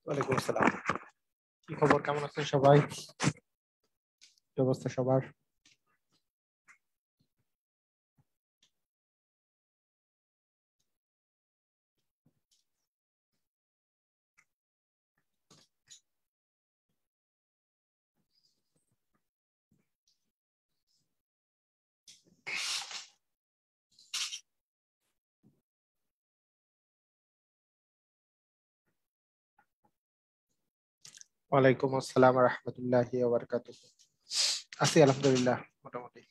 ওয়ালাইকুম আসসালাম। কি খবর, কেমন আছেন সবাই? কি অবস্থা সবার? ওয়ালাইকুম আসসালাম রহমতুল্লাহি ওয়া বারাকাতুহু। আছি আলহামদুলিল্লাহ, মোটামুটি।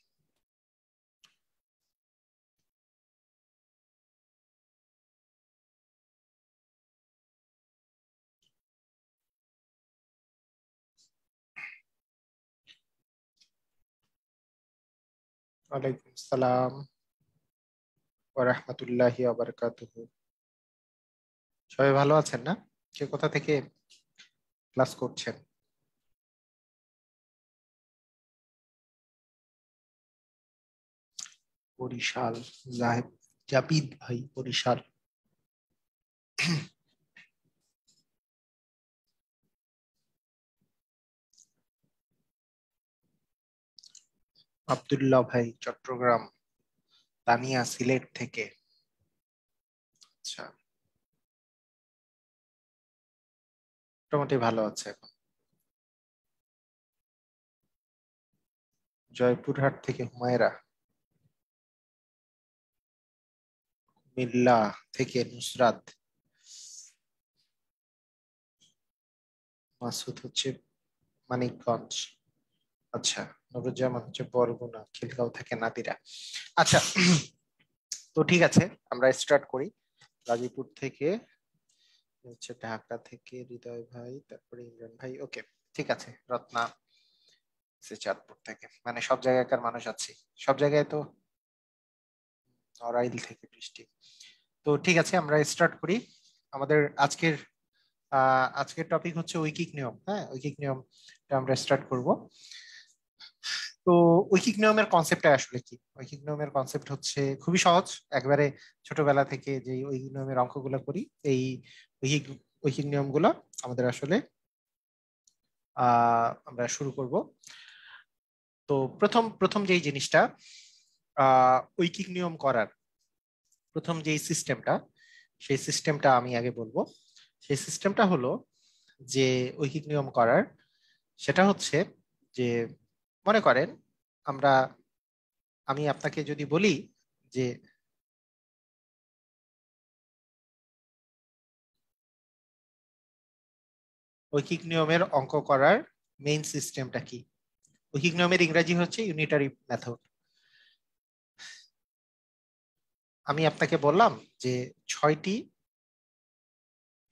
ওয়ালাইকুম আসসালাম ওয়া রাহমাতুল্লাহি ওয়া বারাকাতুহু। সবাই ভালো আছেন না? কে কোথা থেকে ক্লাস করছেন? বরিশাল। জাহেদ জাবিদ ভাই, বরিশাল। আব্দুল্লাহ ভাই, চট্টগ্রাম। তানিয়া, সিলেট থেকে। আচ্ছা, মোটামুটি ভালো আছে এখন। জয়পুরহাট থেকে হুমায়রা। কুমিল্লা থেকে নুসরাত। মাসুদ হচ্ছে মানিকগঞ্জ। আচ্ছা, নুরুজ্জামান হচ্ছে বরগুনা, খিলগাঁও থেকে নাদিরা। আচ্ছা, তো ঠিক আছে, আমরা স্টার্ট করি। গাজীপুর থেকে হচ্ছে, ঢাকা থেকে হৃদয় ভাই, তারপরে ইমরান ভাই। ওকে, ঠিক আছে। রত্না চাঁদপুর থেকে, মানে সব জায়গাকার মানুষ আছে। সব জায়গায় তো নড়াইল থেকে বৃষ্টি। তো ঠিক আছে, আমরা স্টার্ট করি। আমাদের আজকের টপিক হচ্ছে ঐকিক নিয়ম। হ্যাঁ, ঐকিক নিয়মটা আমরা স্টার্ট করব। তো ঐকিক নিয়মের কনসেপ্টটা আসলে কি? ঐকিক নিয়মের কনসেপ্ট হচ্ছে খুবই সহজ। একবারে ছোটবেলা থেকে যে ঐকিক নিয়মের অঙ্কগুলো করি, এই ঐকিক ঐকিক নিয়মগুলো আমাদের আসলে আমরা শুরু করব। তো প্রথম প্রথম যেই জিনিসটা, ঐকিক নিয়ম করার প্রথম যেই সিস্টেমটা, সেই সিস্টেমটা আমি আগে বলবো। সেই সিস্টেমটা হলো যে ঐকিক নিয়ম করার, সেটা হচ্ছে যে, মনে করেন আমরা আমি আপনাকে যদি বলি যে ঐকিক নিয়মের অঙ্ক করার মেইন সিস্টেমটা কি। ঐকিক নিয়মের ইংরেজি হচ্ছে ইউনিটারি মেথড। আমি আপনাকে বললাম যে ছয়টি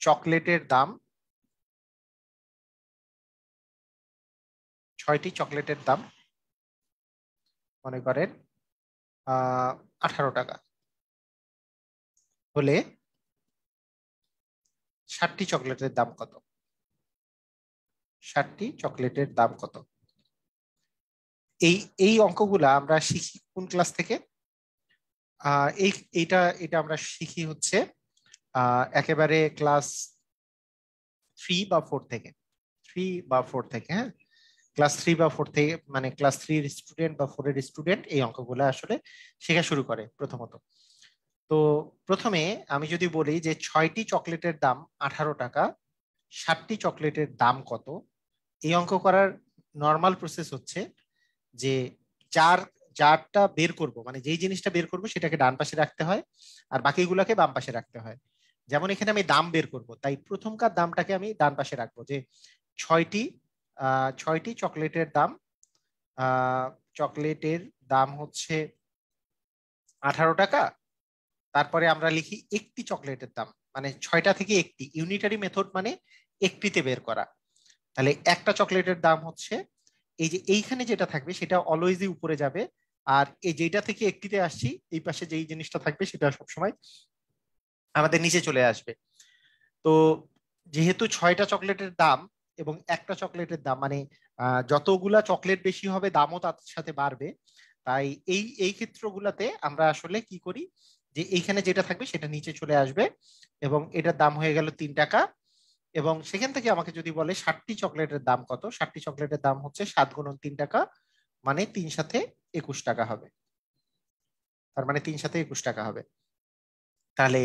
চকলেটের দাম, ছয়টি চকলেটের দাম মনে করেন 18 টাকা হলে 60টি চকলেটের দাম কত? 60টি চকলেটের দাম কত? এই এই অঙ্কগুলা আমরা শিখি কোন ক্লাস থেকে? এই এইটা এটা আমরা শিখি হচ্ছে একেবারে ক্লাস 3 বা 4 থেকে। 3 বা 4 থেকে, হ্যাঁ। ক্লাস 3 বা 4 থেকে, মানে ক্লাস 3 এর স্টুডেন্ট বা 4 এর স্টুডেন্ট এই অঙ্কগুলো আসলে শেখা শুরু করে প্রথমত। তো প্রথমে আমি যদি বলি যে 6টি চকলেটের দাম 18 টাকা, 60টি চকলেটের দাম কত, এই অঙ্ক করার নর্মাল প্রসেস হচ্ছে যে যার যারটা বের করব, মানে যেই জিনিসটা বের করব সেটাকে ডান পাশে রাখতে হয়, আর বাকিগুলোকে বাম পাশে রাখতে হয়। যেমন এখানে আমি দাম বের করব, তাই প্রথমকার দামটাকে আমি ডান পাশে রাখবো, যে ছয়টি ছয়টি চকলেটের দাম, আহ চকলেটের দাম হচ্ছে 18 টাকা। তারপরে আমরা লিখি একটি চকলেটের দাম, মানে 6টা থেকে একটি, ইউনিটারি মেথড মানে একটিতে বের করা। তাহলে একটা চকলেটের দাম হচ্ছে, এই যে এইখানে যেটা থাকবে সেটা অলওয়েজই উপরে যাবে, আর এই যেটা থেকে একটিতে আসছি এই পাশে যেই জিনিসটা থাকবে সেটা সবসময় আমাদের নিচে চলে আসবে। তো যেহেতু 6টা চকলেটের দাম এবং একটা চকলেটের দাম, মানে যতগুলা চকলেট বেশি হবে দামও তার সাথে বাড়বে। তাই এই এই ক্ষেত্রগুলাতে আমরা আসলে কি করি, যে এইখানে যেটা থাকবে সেটা নিচে চলে আসবে, এবং এটার দাম হয়ে গেল 3 টাকা। এবং সেখান থেকে আমাকে যদি বলে 60টি চকলেটের দাম কত, 60টি চকলেটের দাম হচ্ছে 7 গুণন 3 টাকা, মানে 3 সাথে 21 টাকা হবে। তার মানে 3 সাথে 21 টাকা হবে। তাহলে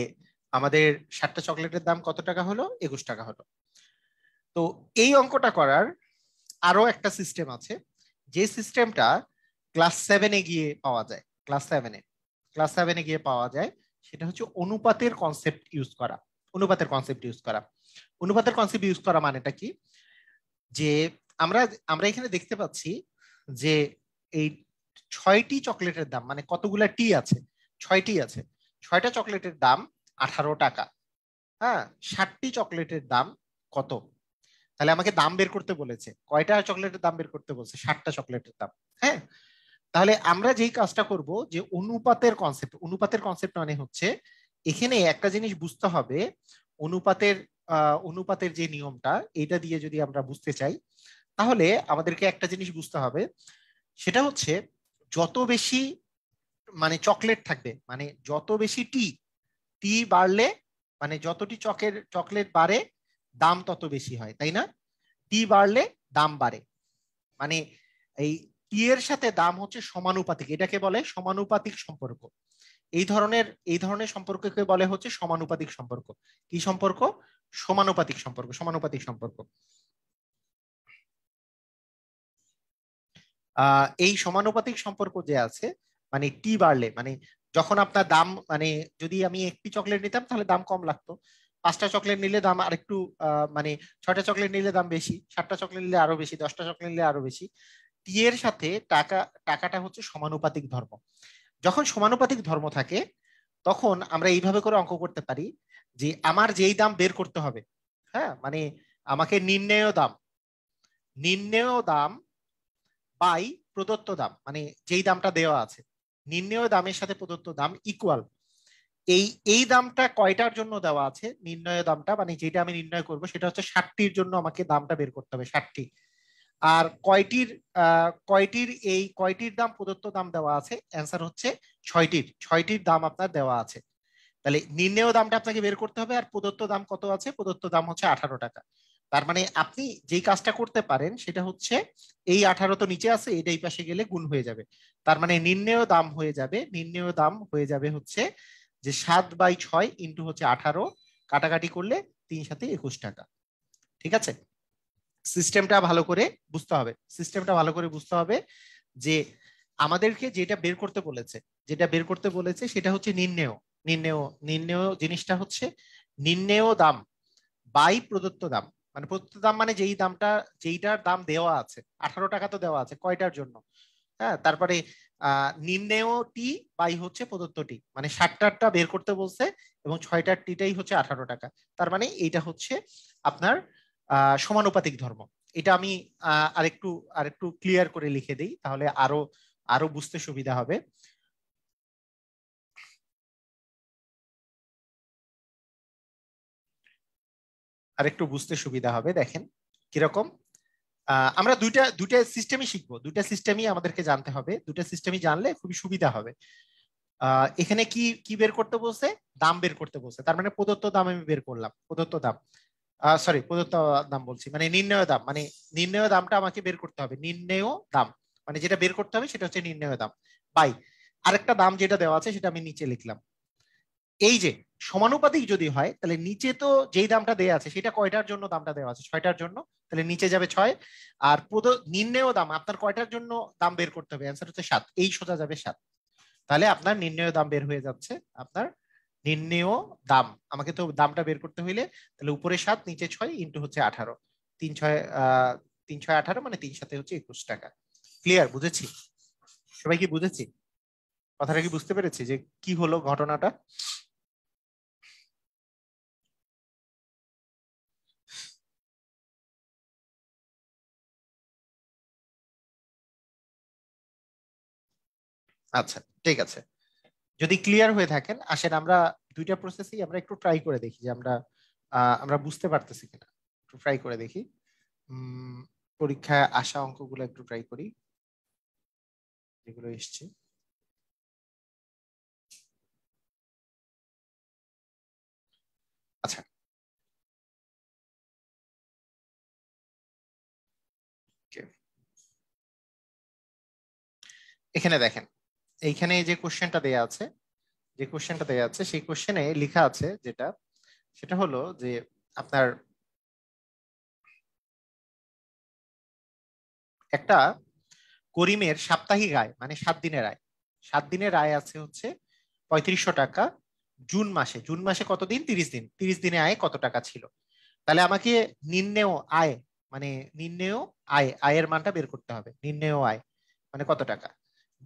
আমাদের 60টা চকলেটের দাম কত টাকা হলো? 21 টাকা হলো। তো এই অঙ্কটা করার আরো একটা সিস্টেম আছে, যে সিস্টেমটা ক্লাস 7-এ গিয়ে পাওয়া যায়। ক্লাস 7-এ গিয়ে পাওয়া যায়, সেটা হচ্ছে অনুপাতের কনসেপ্ট ইউজ করা। অনুপাতের কনসেপ্ট ইউজ করা মানেটা কি? যে আমরা আমরা এখানে দেখতে পাচ্ছি যে এই 6টি চকলেটের দাম, মানে কতগুলা টি আছে? 6টি আছে। 6টা চকলেটের দাম 18 টাকা। হ্যাঁ, 60টি চকলেটের দাম কত? তাহলে আমাকে দাম বের করতে বলেছে। কয়টা চকলেটের দাম বের করতে বলছে? 60টা চকলেটের দাম। হ্যাঁ, তাহলে আমরা যেই কাজটা করব, যে অনুপাতের কনসেপ্ট মানে হচ্ছে এখানে একটা জিনিস বুঝতে হবে। অনুপাতের অনুপাতের যে নিয়মটা, এটা দিয়ে যদি আমরা বুঝতে চাই, তাহলে আমাদেরকে একটা জিনিস বুঝতে হবে। সেটা হচ্ছে যত বেশি মানে চকলেট থাকবে, মানে যত বেশি টি টি বাড়লে, মানে যতটি চকলেট বাড়ে দাম তত বেশি হয়, তাই না? টি বাড়লে দাম বাড়ে। মানে এই টি এর সাথে দাম হচ্ছে সমানুপাতিক, এটাকে বলে সমানুপাতিক সম্পর্ক। এই ধরনের সম্পর্ককে বলে হচ্ছে সমানুপাতিক সম্পর্ক। কি সম্পর্ক? সমানুপাতিক সম্পর্ক। এই সমানুপাতিক সম্পর্ক যে আছে, মানে টি বাড়লে, মানে যখন আপনার দাম, মানে যদি আমি একটি চকলেট নিতাম তাহলে দাম কম লাগতো, 5টা চকলেট নিলে দাম আরেকটু মানে 6টা চকলেট নিলে দাম বেশি, 7টা চকলেট নিলে আরো বেশি, 10টা চকলেট নিলে আরো বেশি। টি এর সাথে টাকাটা হচ্ছে সমানুপাতিক ধর্ম। যখন সমানুপাতিক ধর্ম থাকে, তখন আমরা এইভাবে করে অঙ্ক করতে পারি যে আমার যেই দাম বের করতে হবে, হ্যাঁ, মানে আমাকে নির্ণেয় দাম বাই প্রদত্ত দাম, মানে যেই দামটা দেওয়া আছে, নির্ণেয় দামের সাথে প্রদত্ত দাম ইকুয়াল। এই এই দামটা কয়টার জন্য দেওয়া আছে? নির্ণয় দামটা, মানে যেটা আমি নির্ণয় করব, সেটা হচ্ছে 60টির জন্য আমাকে দামটা বের করতে হবে, 60টি। আর কয়টির দাম প্রদত্ত দাম দেওয়া আছে? অ্যান্সার হচ্ছে 6টির দাম আপনার দেওয়া আছে। তাহলে নির্ণেয় দামটা আপনাকে বের করতে হবে, আর প্রদত্ত দাম কত আছে? প্রদত্ত দাম হচ্ছে 18 টাকা। তার মানে আপনি যেই কাজটা করতে পারেন সেটা হচ্ছে, এই 18 তো নিচে আছে, এটা এই পাশে গেলে গুণ হয়ে যাবে। তার মানে নির্ণেয় দাম হয়ে যাবে হচ্ছে যে 7/6 ইন্টু হচ্ছে 18, কাটাকাটি করলে 3 সাথে 21 টাকা। ঠিক আছে? সিস্টেমটা ভালো করে বুঝতে হবে যে আমাদেরকে যেটা বের করতে বলেছে সেটা হচ্ছে নির্ণেয় জিনিসটা হচ্ছে নির্ণেয় দাম বাই প্রদত্ত দাম। মানে প্রদত্ত দাম মানে যেইটার দাম দেওয়া আছে, 18 টাকা তো দেওয়া আছে কয়টার জন্য? হ্যাঁ, তারপরে নির্ণেয় টি বাই হচ্ছে প্রদত্ত টি, মানে 60টারটা বের করতে বলছে এবং 6টার টিটাই হচ্ছে 18 টাকা। তার মানে এইটা হচ্ছে আপনার সমানুপাতিক ধর্ম। এটা আমি আরেকটু আরেকটু ক্লিয়ার করে লিখে দিই, তাহলে আরো আরো বুঝতে সুবিধা হবে। দেখেন কিরকম। আমরা দুইটা দুইটা সিস্টেমই শিখবো, দুইটা সিস্টেমই আমাদেরকে জানতে হবে, দুইটা সিস্টেমই জানলে খুবই সুবিধা হবে। এখানে কি কি বের করতে বলছে? দাম বের করতে বলছে। তার মানে প্রদত্ত দাম আমি বের করলাম, প্রদত্ত দাম, সরি প্রদত্ত দাম বলছি, মানে নির্ণয় দাম, মানে নির্ণয় দামটা আমাকে বের করতে হবে। নির্ণেয় দাম মানে যেটা বের করতে হবে সেটা হচ্ছে নির্ণয় দাম বাই আরেকটা দাম যেটা দেওয়া আছে সেটা আমি নিচে লিখলাম। এই যে সমানুপাতিক যদি হয়, তাহলে নিচে তো যেই দামটা দেওয়া আছে সেটা কয়টার জন্য দামটা দেওয়া আছে? 6টার জন্য। তাহলে নিচে যাবে 6। আর নির্ণেয় দাম আপনার কয়টার জন্য দাম বের করতে হবে? অ্যান্সার হচ্ছে 7, এই সোজা যাবে 7। তাহলে আপনার নির্ণেয় দাম বের হয়ে যাচ্ছে। আপনার নির্ণেয় দাম, আমাকে তো দামটা বের করতে হইলে তাহলে উপরে 7 নিচে 6 ইন্টু হচ্ছে 18, 3 6 মানে 3 সাথে হচ্ছে 21 টাকা। ক্লিয়ার? বুঝেছি? সবাই কি বুঝেছি? কথাটা কি বুঝতে পেরেছি যে কি হলো ঘটনাটা? আচ্ছা, ঠিক আছে। যদি ক্লিয়ার হয়ে থাকেন, আসেন আমরা দুইটা প্রসেসই আমরা একটু ট্রাই করে দেখি যে আমরা বুঝতে পারতেছি কিনা। একটু ট্রাই করে দেখি। উম পরীক্ষায় আসা অঙ্কগুলো একটু ট্রাই করি, যেগুলো এসছে। আচ্ছা, ওকে, এখানে দেখেন, এইখানে যে কোশ্চেনটা দেয়া আছে, সেই কোশ্চেনে লেখা আছে যেটা, সেটা হলো যে আপনার একটা করিমের সাপ্তাহিক আয় মানে 7 দিনের আয়, 7 দিনের আয় আছে হচ্ছে 3500 টাকা। জুন মাসে কতদিন? 30 দিন। 30 দিনে আয় কত টাকা ছিল? তাহলে আমাকে নির্ণেয় আয় মানে নির্ণেয় আয়ের মানটা বের করতে হবে। নির্ণেয় আয় মানে কত টাকা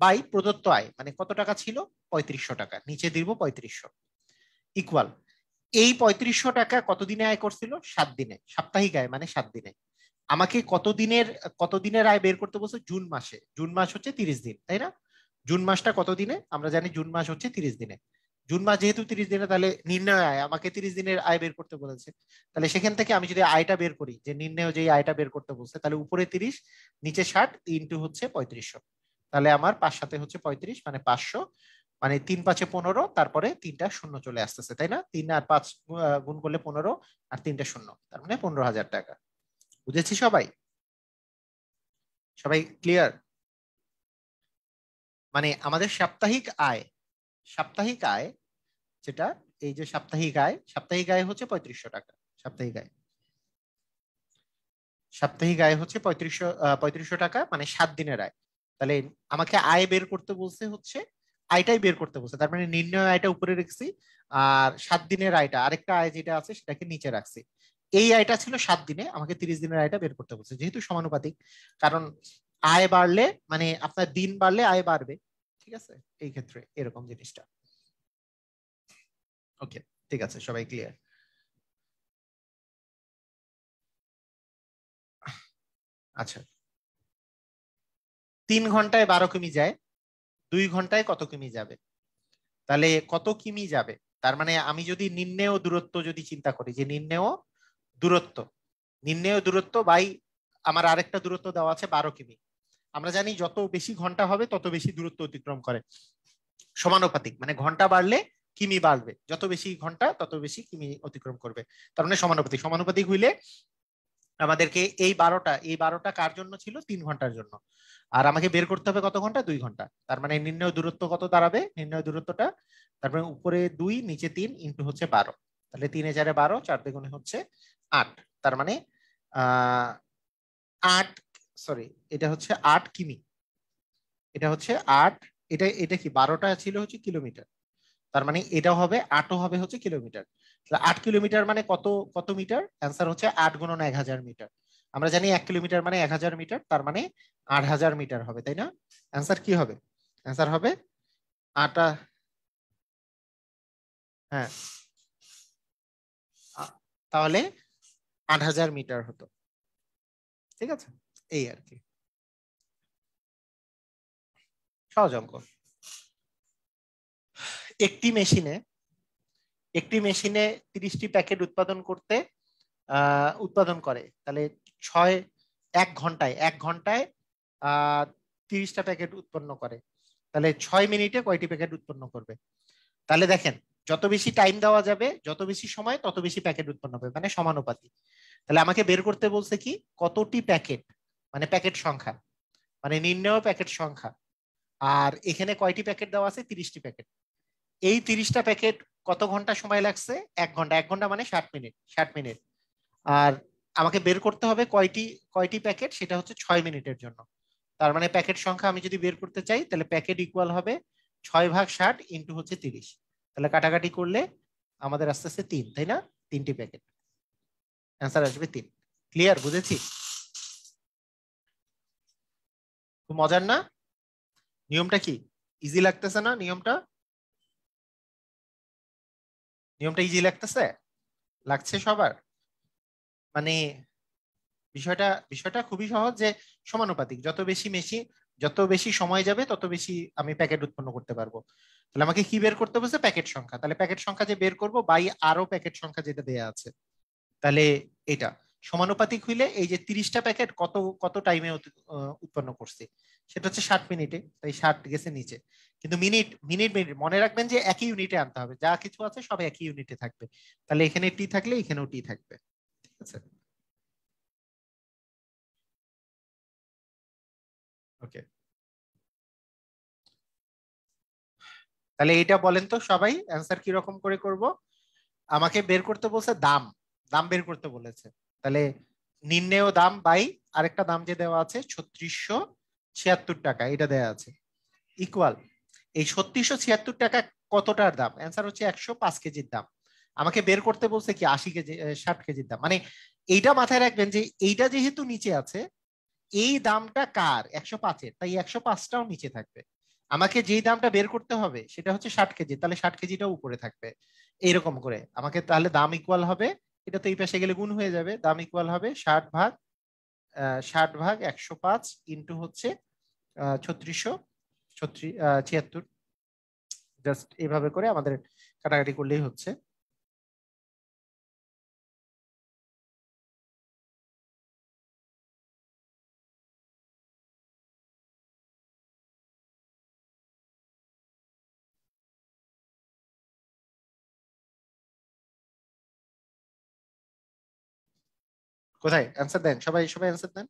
বাই প্রদত্ত আয় মানে কত টাকা ছিল? 3500 টাকা। নিচে দিব 3500 ইকুয়াল এই 3500 টাকা কতদিনে আয় করছিল? 7 দিনে। সাপ্তাহিক আয় মানে 7 দিনে। আমাকে কতদিনের আয় বের করতে বলছে? জুন মাসে। জুন মাস হচ্ছে 30 দিন, তাই না? জুন মাসটা কত দিনে? আমরা জানি জুন মাস হচ্ছে 30 দিনে। জুন মাস যেহেতু 30 দিনে, তাহলে নির্ণয় আয় আমাকে 30 দিনের আয় বের করতে বলেছে। তাহলে সেখান থেকে আমি যদি আয়টা বের করি, যে নির্ণয় যে আয়টা বের করতে বলছে, তাহলে উপরে 30 নিচে 60 ইন্টু হচ্ছে 3500। তাহলে আমার 5 সাথে হচ্ছে 35 মানে 500, মানে 3 5 15, তারপরে 3টা শূন্য চলে আসতেছে, তাই না? 3 আর 5 গুণ করলে 15 আর 3টা শূন্য, তার মানে 15,000 টাকা। বুঝেছি সবাই? সবাই ক্লিয়ার? মানে আমাদের সাপ্তাহিক আয় যেটা, এই যে সাপ্তাহিক আয় হচ্ছে 3500 টাকা। সাপ্তাহিক আয় হচ্ছে 3500 টাকা, মানে 7 দিনের আয়। তাহলে আমাকে আয় বের করতে বলছে হচ্ছে, আয়টাই বের করতে বলছে, তার মানে নির্ণয় আয়টা উপরে রেখেছি, আর 7 দিনের আয়টা, আরেকটা আয় যেটা আছে সেটাকে নিচে রাখছি। এই আয়টা ছিল 7 দিনে, আমাকে 30 দিনের আয়টা বের করতে বলছে, যেহেতু সমানুপাতিক। কারণ আয় বাড়লে মানে আপনার দিন বাড়লে আয় বাড়বে, ঠিক আছে? এই ক্ষেত্রে এরকম জিনিসটা। ওকে, ঠিক আছে, সবাই ক্লিয়ার? আচ্ছা, 3 ঘন্টায় 12 কিমি যায়, 2 ঘন্টায় কত কিমি যাবে? তাহলে কত কিমি যাবে, তার মানে আমি যদি নির্ণেয় দূরত্ব যদি চিন্তা করি, যে দূরত্ব নির্ণেয় দূরত্ব বাই আমার আরেকটা দূরত্ব দেওয়া আছে 12 কিমি। আমরা জানি যত বেশি ঘন্টা হবে তত বেশি দূরত্ব অতিক্রম করে, সমানুপাতিক। মানে ঘন্টা বাড়লে কিমি বাড়বে, যত বেশি ঘন্টা তত বেশি কিমি অতিক্রম করবে, তার মানে সমানুপাতিক। সমানুপাতিক হইলে আমাদেরকে এই বারোটা কার জন্য ছিল? 3 ঘন্টার জন্য। আর আমাকে বের করতে হবে কত ঘন্টা? 2 ঘন্টা। তার মানে নির্ণয় দূরত্ব কত দাঁড়াবে? নির্ণয় দূরত্বটা, তারপরে উপরে 2 নিচে 3 ইন্টু হচ্ছে 12। তাহলে 3 এ 4 12, 4 দুগুণে হচ্ছে 8। তার মানে আহ 8, সরি, এটা হচ্ছে 8 কিমি। এটা হচ্ছে 8, এটা কি 12টা ছিল হচ্ছে কিলোমিটার, তার মানে এটা হবে 8ও হবে হচ্ছে কিলোমিটার। 8 কিলোমিটার মানে কত কত মিটার? অ্যান্সার হচ্ছে 8 × 1000 মিটার। আমরা জানি 1 কিলোমিটার মানে 1000 মিটার, তার মানে 8000 মিটার হবে, তাই না? অ্যান্সার কি হবে? অ্যান্সার হবে আটা, হ্যাঁ, তাহলে 8000 মিটার হতো। ঠিক আছে, এই আর কি, সহজ অঙ্ক। একটি মেশিনে একটি মেশিনে 30টি প্যাকেট উৎপাদন করে, তাহলে 1 ঘন্টায় 30টা প্যাকেট উৎপন্ন করে, তাহলে 6 মিনিটে কয়টি প্যাকেট উৎপন্ন করবে? তাহলে দেখেন, যত বেশি টাইম দেওয়া যাবে, যত বেশি সময়, তত বেশি প্যাকেট উৎপন্ন হবে, মানে সমানুপাতিক। তাহলে আমাকে বের করতে বলছে কি? কতটি প্যাকেট, মানে প্যাকেট সংখ্যা, মানে নির্ণেয় প্যাকেট সংখ্যা। আর এখানে কয়টি প্যাকেট দেওয়া আছে? 30টি প্যাকেট। এই 30টা প্যাকেট কত ঘন্টা সময় লাগছে? 1 ঘন্টা। 1 ঘন্টা মানে 60 মিনিট। 60 মিনিট। আর আমাকে বের করতে হবে কয়টি কয়টি প্যাকেট, সেটা হচ্ছে 6 মিনিটের জন্য। তার মানে প্যাকেট সংখ্যা আমি যদি বের করতে চাই, তাহলে প্যাকেট ইকুয়াল হবে 6/60 ইন্টু হচ্ছে 30। তাহলে কাটাকাটি করলে আমাদের আস্তে আস্তে 3, তাই না? 3টি প্যাকেট, অ্যান্সার আসবে 3। ক্লিয়ার? বুঝেছি? খুব মজার না? নিয়মটা কি ইজি লাগতেছে না? নিয়মটা ইজি লাগতেছে? লাগছে সবার? মানে বিষয়টা বিষয়টা খুবই সহজ, যে সমানুপাতিক। যত বেশি সময় যাবে তত বেশি আমি প্যাকেট উৎপন্ন করতে পারবো। তাহলে আমাকে কি বের করতে বলছে? প্যাকেট সংখ্যা। তাহলে প্যাকেট সংখ্যা যে বের করব বাই আরো প্যাকেট সংখ্যা যেটা দেয়া আছে, তাহলে এটা সমানুপাতিক হইলে এই যে 30টা প্যাকেট কত কত টাইমে উৎপন্ন করছে, সেটা হচ্ছে 60 মিনিটে, তাই 60 গেছে নিচে। কিন্তু মিনিট মিনিট মিনিট মনে রাখবেন যে একই ইউনিটে আনতে হবে, যা কিছু আছে সব একই ইউনিটে থাকবে। তাহলে এখানে টি থাকলে এখানেও টি থাকবে। ঠিক আছে? ওকে, তাহলে এইটা বলেন তো সবাই অ্যান্সার কি রকম করে করব? আমাকে বের করতে বলছে দাম, দাম বের করতে বলেছে। তাহলে নির্ণেয় দাম বাই আরেকটা দাম যে দেওয়া আছে 3676 টাকা, এটা দেওয়া আছে, ইকুয়াল এই 3676 টাকা কতটার দাম? অ্যান্সার হচ্ছে 105 কেজির দাম। আমাকে বের করতে বলছে কি 80 কেজি, 60 কেজির দাম। মানে এইটা মাথায় রাখবেন যে এইটা যেহেতু নিচে আছে, এই দামটা কার? 105-এর, তাই 105টাও নিচে থাকবে। আমাকে যেই দামটা বের করতে হবে সেটা হচ্ছে 60 কেজি, তাহলে 60 কেজিটাও উপরে থাকবে। এইরকম করে আমাকে, তাহলে দাম ইকুয়াল হবে, এটা তো এই পাশে গেলে গুণ হয়ে যাবে, দাম ইকুয়াল হবে 60 ভাগ 105 ইন্টু হচ্ছে 3676। জাস্ট এইভাবে করে আমাদের কাটাকাটি করলেই হচ্ছে। কোথায় অ্যান্সার দেন সবাই, সবাই অ্যান্সার দেন।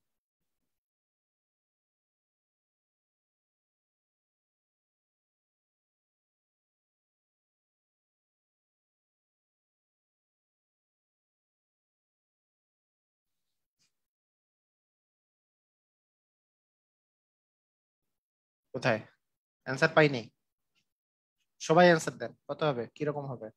কোথায়? অ্যান্সার পাইনি। সবাই অ্যান্সার দেন, কত হবে, কিরকম হবে?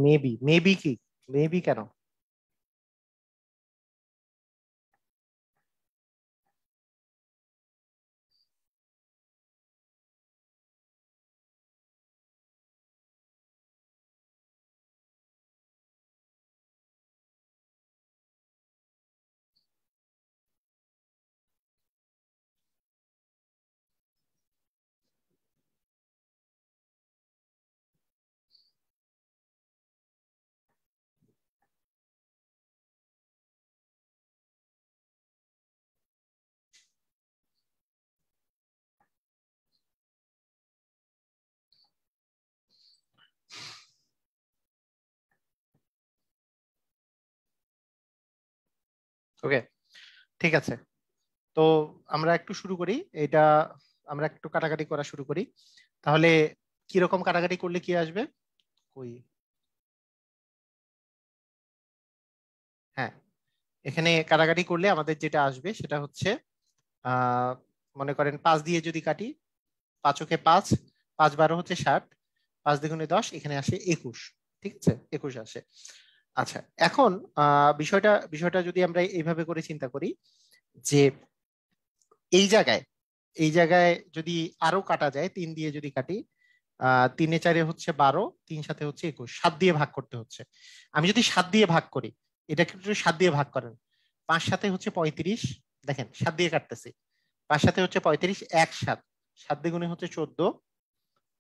মেবি, মেবি কি? মেবি কেন? ওকে, ঠিক আছে। তো আমরা একটু শুরু করি এটা, আমরা একটু কাটাকাটি করা শুরু করি। তাহলে কিরকম কাটাকাটি করলে কি আসবে? কই, হ্যাঁ, এখানে কাটাকাটি করলে আমাদের যেটা আসবে সেটা হচ্ছে আহ মনে করেন 5 দিয়ে যদি কাটি, 5 × 5, 5 × 12 হচ্ছে 60, 5 × 2 = 10, এখানে আসে 21। ঠিক আছে, 21 আসে। আচ্ছা, এখন বিষয়টা বিষয়টা যদি আমরা এইভাবে করে চিন্তা করি যে এই জায়গায়, এই জায়গায় যদি আরো কাটা যায়, 3 দিয়ে যদি কাটি, 3 × 4 হচ্ছে 12, 3 × 7 হচ্ছে 21, 7 দিয়ে ভাগ করতে হচ্ছে। আমি যদি 7 দিয়ে ভাগ করি, এটাকে একটু 7 দিয়ে ভাগ করেন, 5 × 7 হচ্ছে 35, দেখেন 7 দিয়ে কাটতেছি, 5 × 7 হচ্ছে 35, 1 7, 7 দিয়ে গুণে হচ্ছে 14,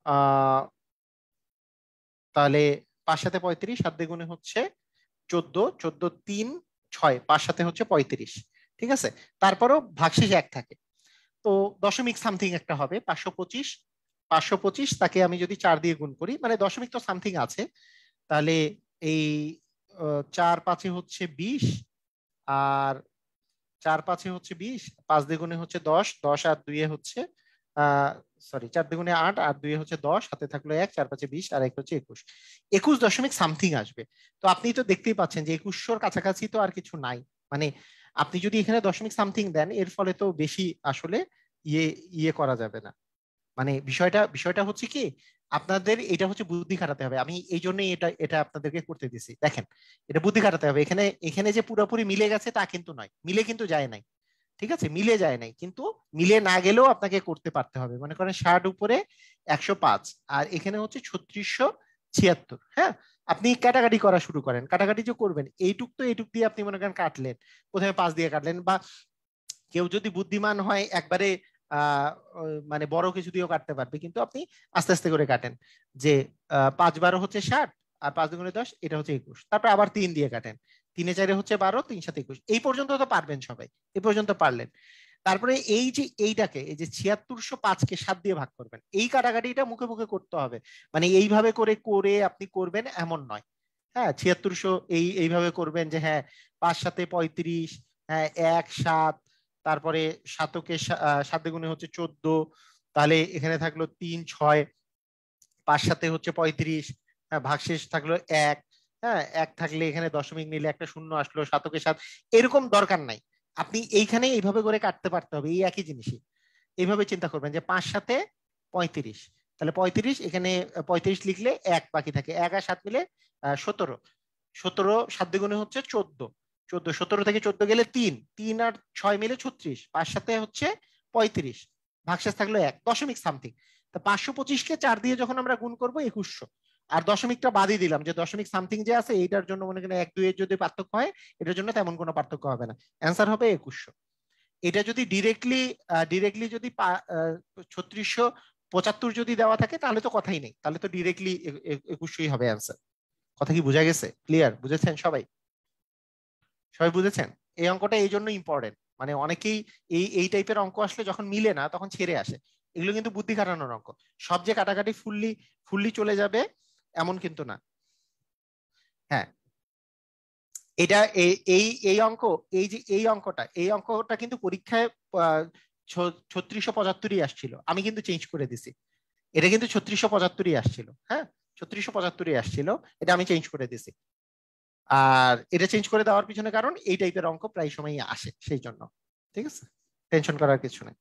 আহ তাহলে 5 × 7 35, 7 দিয়ে গুণে হচ্ছে 14, 14 3 6, 5 × 7 হচ্ছে 35। ঠিক আছে, তারপরও ভাগশেষ 1 থাকে, তো দশমিক সামথিং একটা হবে 525। 525 তাকে আমি যদি 4 দিয়ে গুণ করি, মানে দশমিক তো সামথিং আছে, তাহলে এই 4 × 5 হচ্ছে 20, আর 4 × 5 হচ্ছে 20, 5 দ্বিগুণে হচ্ছে 10, 10 আর 2 হচ্ছে আহ সরি, 4 দ্বিগুণে 8 আর 2 হচ্ছে 10, হাতে থাকলো 1, 4 × 5 = 20 আর 1 হচ্ছে 21, 21 দশমিক সামথিং আসবে। তো আপনি তো দেখতেই পাচ্ছেন যে 2100-র কাছাকাছি তো আর কিছু নাই। মানে আপনি যদি এখানে দশমিক সামথিং দেন, এর ফলে তো বেশি আসলে ইয়ে ইয়ে করা যাবে না। মানে বিষয়টা বিষয়টা হচ্ছে কি, আপনাদের এটা হচ্ছে বুদ্ধি খাটাতে হবে, আমি এই জন্যই এটা এটা আপনাদেরকে করতে দিছি। দেখেন, এটা বুদ্ধি খাটাতে হবে। এখানে এখানে যে পুরোপুরি মিলে গেছে তা কিন্তু নয়, মিলে কিন্তু যায় নাই, ঠিক আছে, মিলে যায় নাই, কিন্তু মিলে না গেলেও আপনাকে করতে পারতে হবে। মনে করেন 60 উপরে 105, আর এখানে হচ্ছে 3676। হ্যাঁ, আপনি কাটাকাটি করা শুরু করেন, কাটাকাটি যে করবেন এইটুক তো এইটুক দিয়ে আপনি মনে করেন কাটলেন, প্রথমে 5 দিয়ে কাটলেন, বা কেউ যদি বুদ্ধিমান হয় একবারে মানে বড় কিছু দিয়েও কাটতে পারবে, কিন্তু আপনি আস্তে আস্তে করে কাটেন, যে 5 12 হচ্ছে 60, আর 5 2 10 এটা হচ্ছে 21, তারপর আবার 3 দিয়ে কাটেন, 3 4 হচ্ছে 12, 3 7 21, এই পর্যন্ত তো পারবেন সবাই, এই পর্যন্ত পারলেন। তারপরে এই যে এইটাকে, এই যে 7605-কে 7 দিয়ে ভাগ করবেন, এই কাটাকাটিটা মুখে মুখে করতে হবে, মানে এইভাবে করে করে আপনি করবেন এমন নয়। হ্যাঁ, 7600 এইভাবে করবেন যে হ্যাঁ 5 7 35, হ্যাঁ 1 7, তারপরে সাতকে 7 গুণে হচ্ছে 14, তাহলে এখানে থাকলো 3 6, 5 7 হচ্ছে 35, হ্যাঁ ভাগশেষ থাকলো 1, হ্যাঁ 1 থাকলে এখানে দশমিক নিলে একটা শূন্য আসলো, সাতকে 7, এরকম দরকার নাই। আপনি এইখানে এইভাবে করে কাটতে পারতে হবে, এই একই জিনিসই এইভাবে চিন্তা করবেন যে 5 7 35, তাহলে 35 এখানে 35 লিখলে 1 বাকি থাকে, 1 আর 7 মিলে 17, 17 7 গুণে হচ্ছে 14, 14 17 থেকে 14 গেলে 3, 3 আর 6 মিলে 36, 5 সাথে হচ্ছে 35, ভাগশেষ থাকলো 1 দশমিক সামথিং। তো 525-কে 4 দিয়ে যখন আমরা গুণ করবো 2100, আর দশমিকটা বাদই দিলাম, যে দশমিক সামথিং যে আছে এইটার জন্য মনে করেন 1 2 এর যদি পার্থক্য হয়, এটার জন্য তেমন কোনো পার্থক্য হবে না, অ্যান্সার হবে 2100। এটা যদি ডিরেক্টলি যদি 3675 যদি দেওয়া থাকে তাহলে তো কথাই নেই, তাহলে তো ডিরেক্টলি 2100ই হবে অ্যান্সার। কথা কি বোঝা গেছে? ক্লিয়ার? বুঝেছেন সবাই? সবাই বুঝেছেন? এই অঙ্কটা এই জন্য ইম্পর্টেন্ট, মানে অনেকেই এই এই টাইপের অঙ্ক আসলে যখন মিলে না তখন ছেড়ে আসে। এগুলো কিন্তু বুদ্ধি খাটানোর অঙ্ক, সব যে কাটাকাটি ফুললি ফুললি চলে যাবে এমন কিন্তু না। হ্যাঁ, এটা এই এই এই অঙ্ক, এই যে এই অঙ্কটা কিন্তু পরীক্ষায় 3675-ই আসছিল, আমি কিন্তু চেঞ্জ করে দিছি। এটা কিন্তু 3675-ই আসছিল, হ্যাঁ 3675-ই আসছিল, এটা আমি চেঞ্জ করে দিছি। আর এটা চেঞ্জ করে দেওয়ার পিছনে কারণ এই টাইপের অঙ্ক প্রায় সময়ই আসে, সেই জন্য। ঠিক আছে, টেনশন করার কিছু নেই।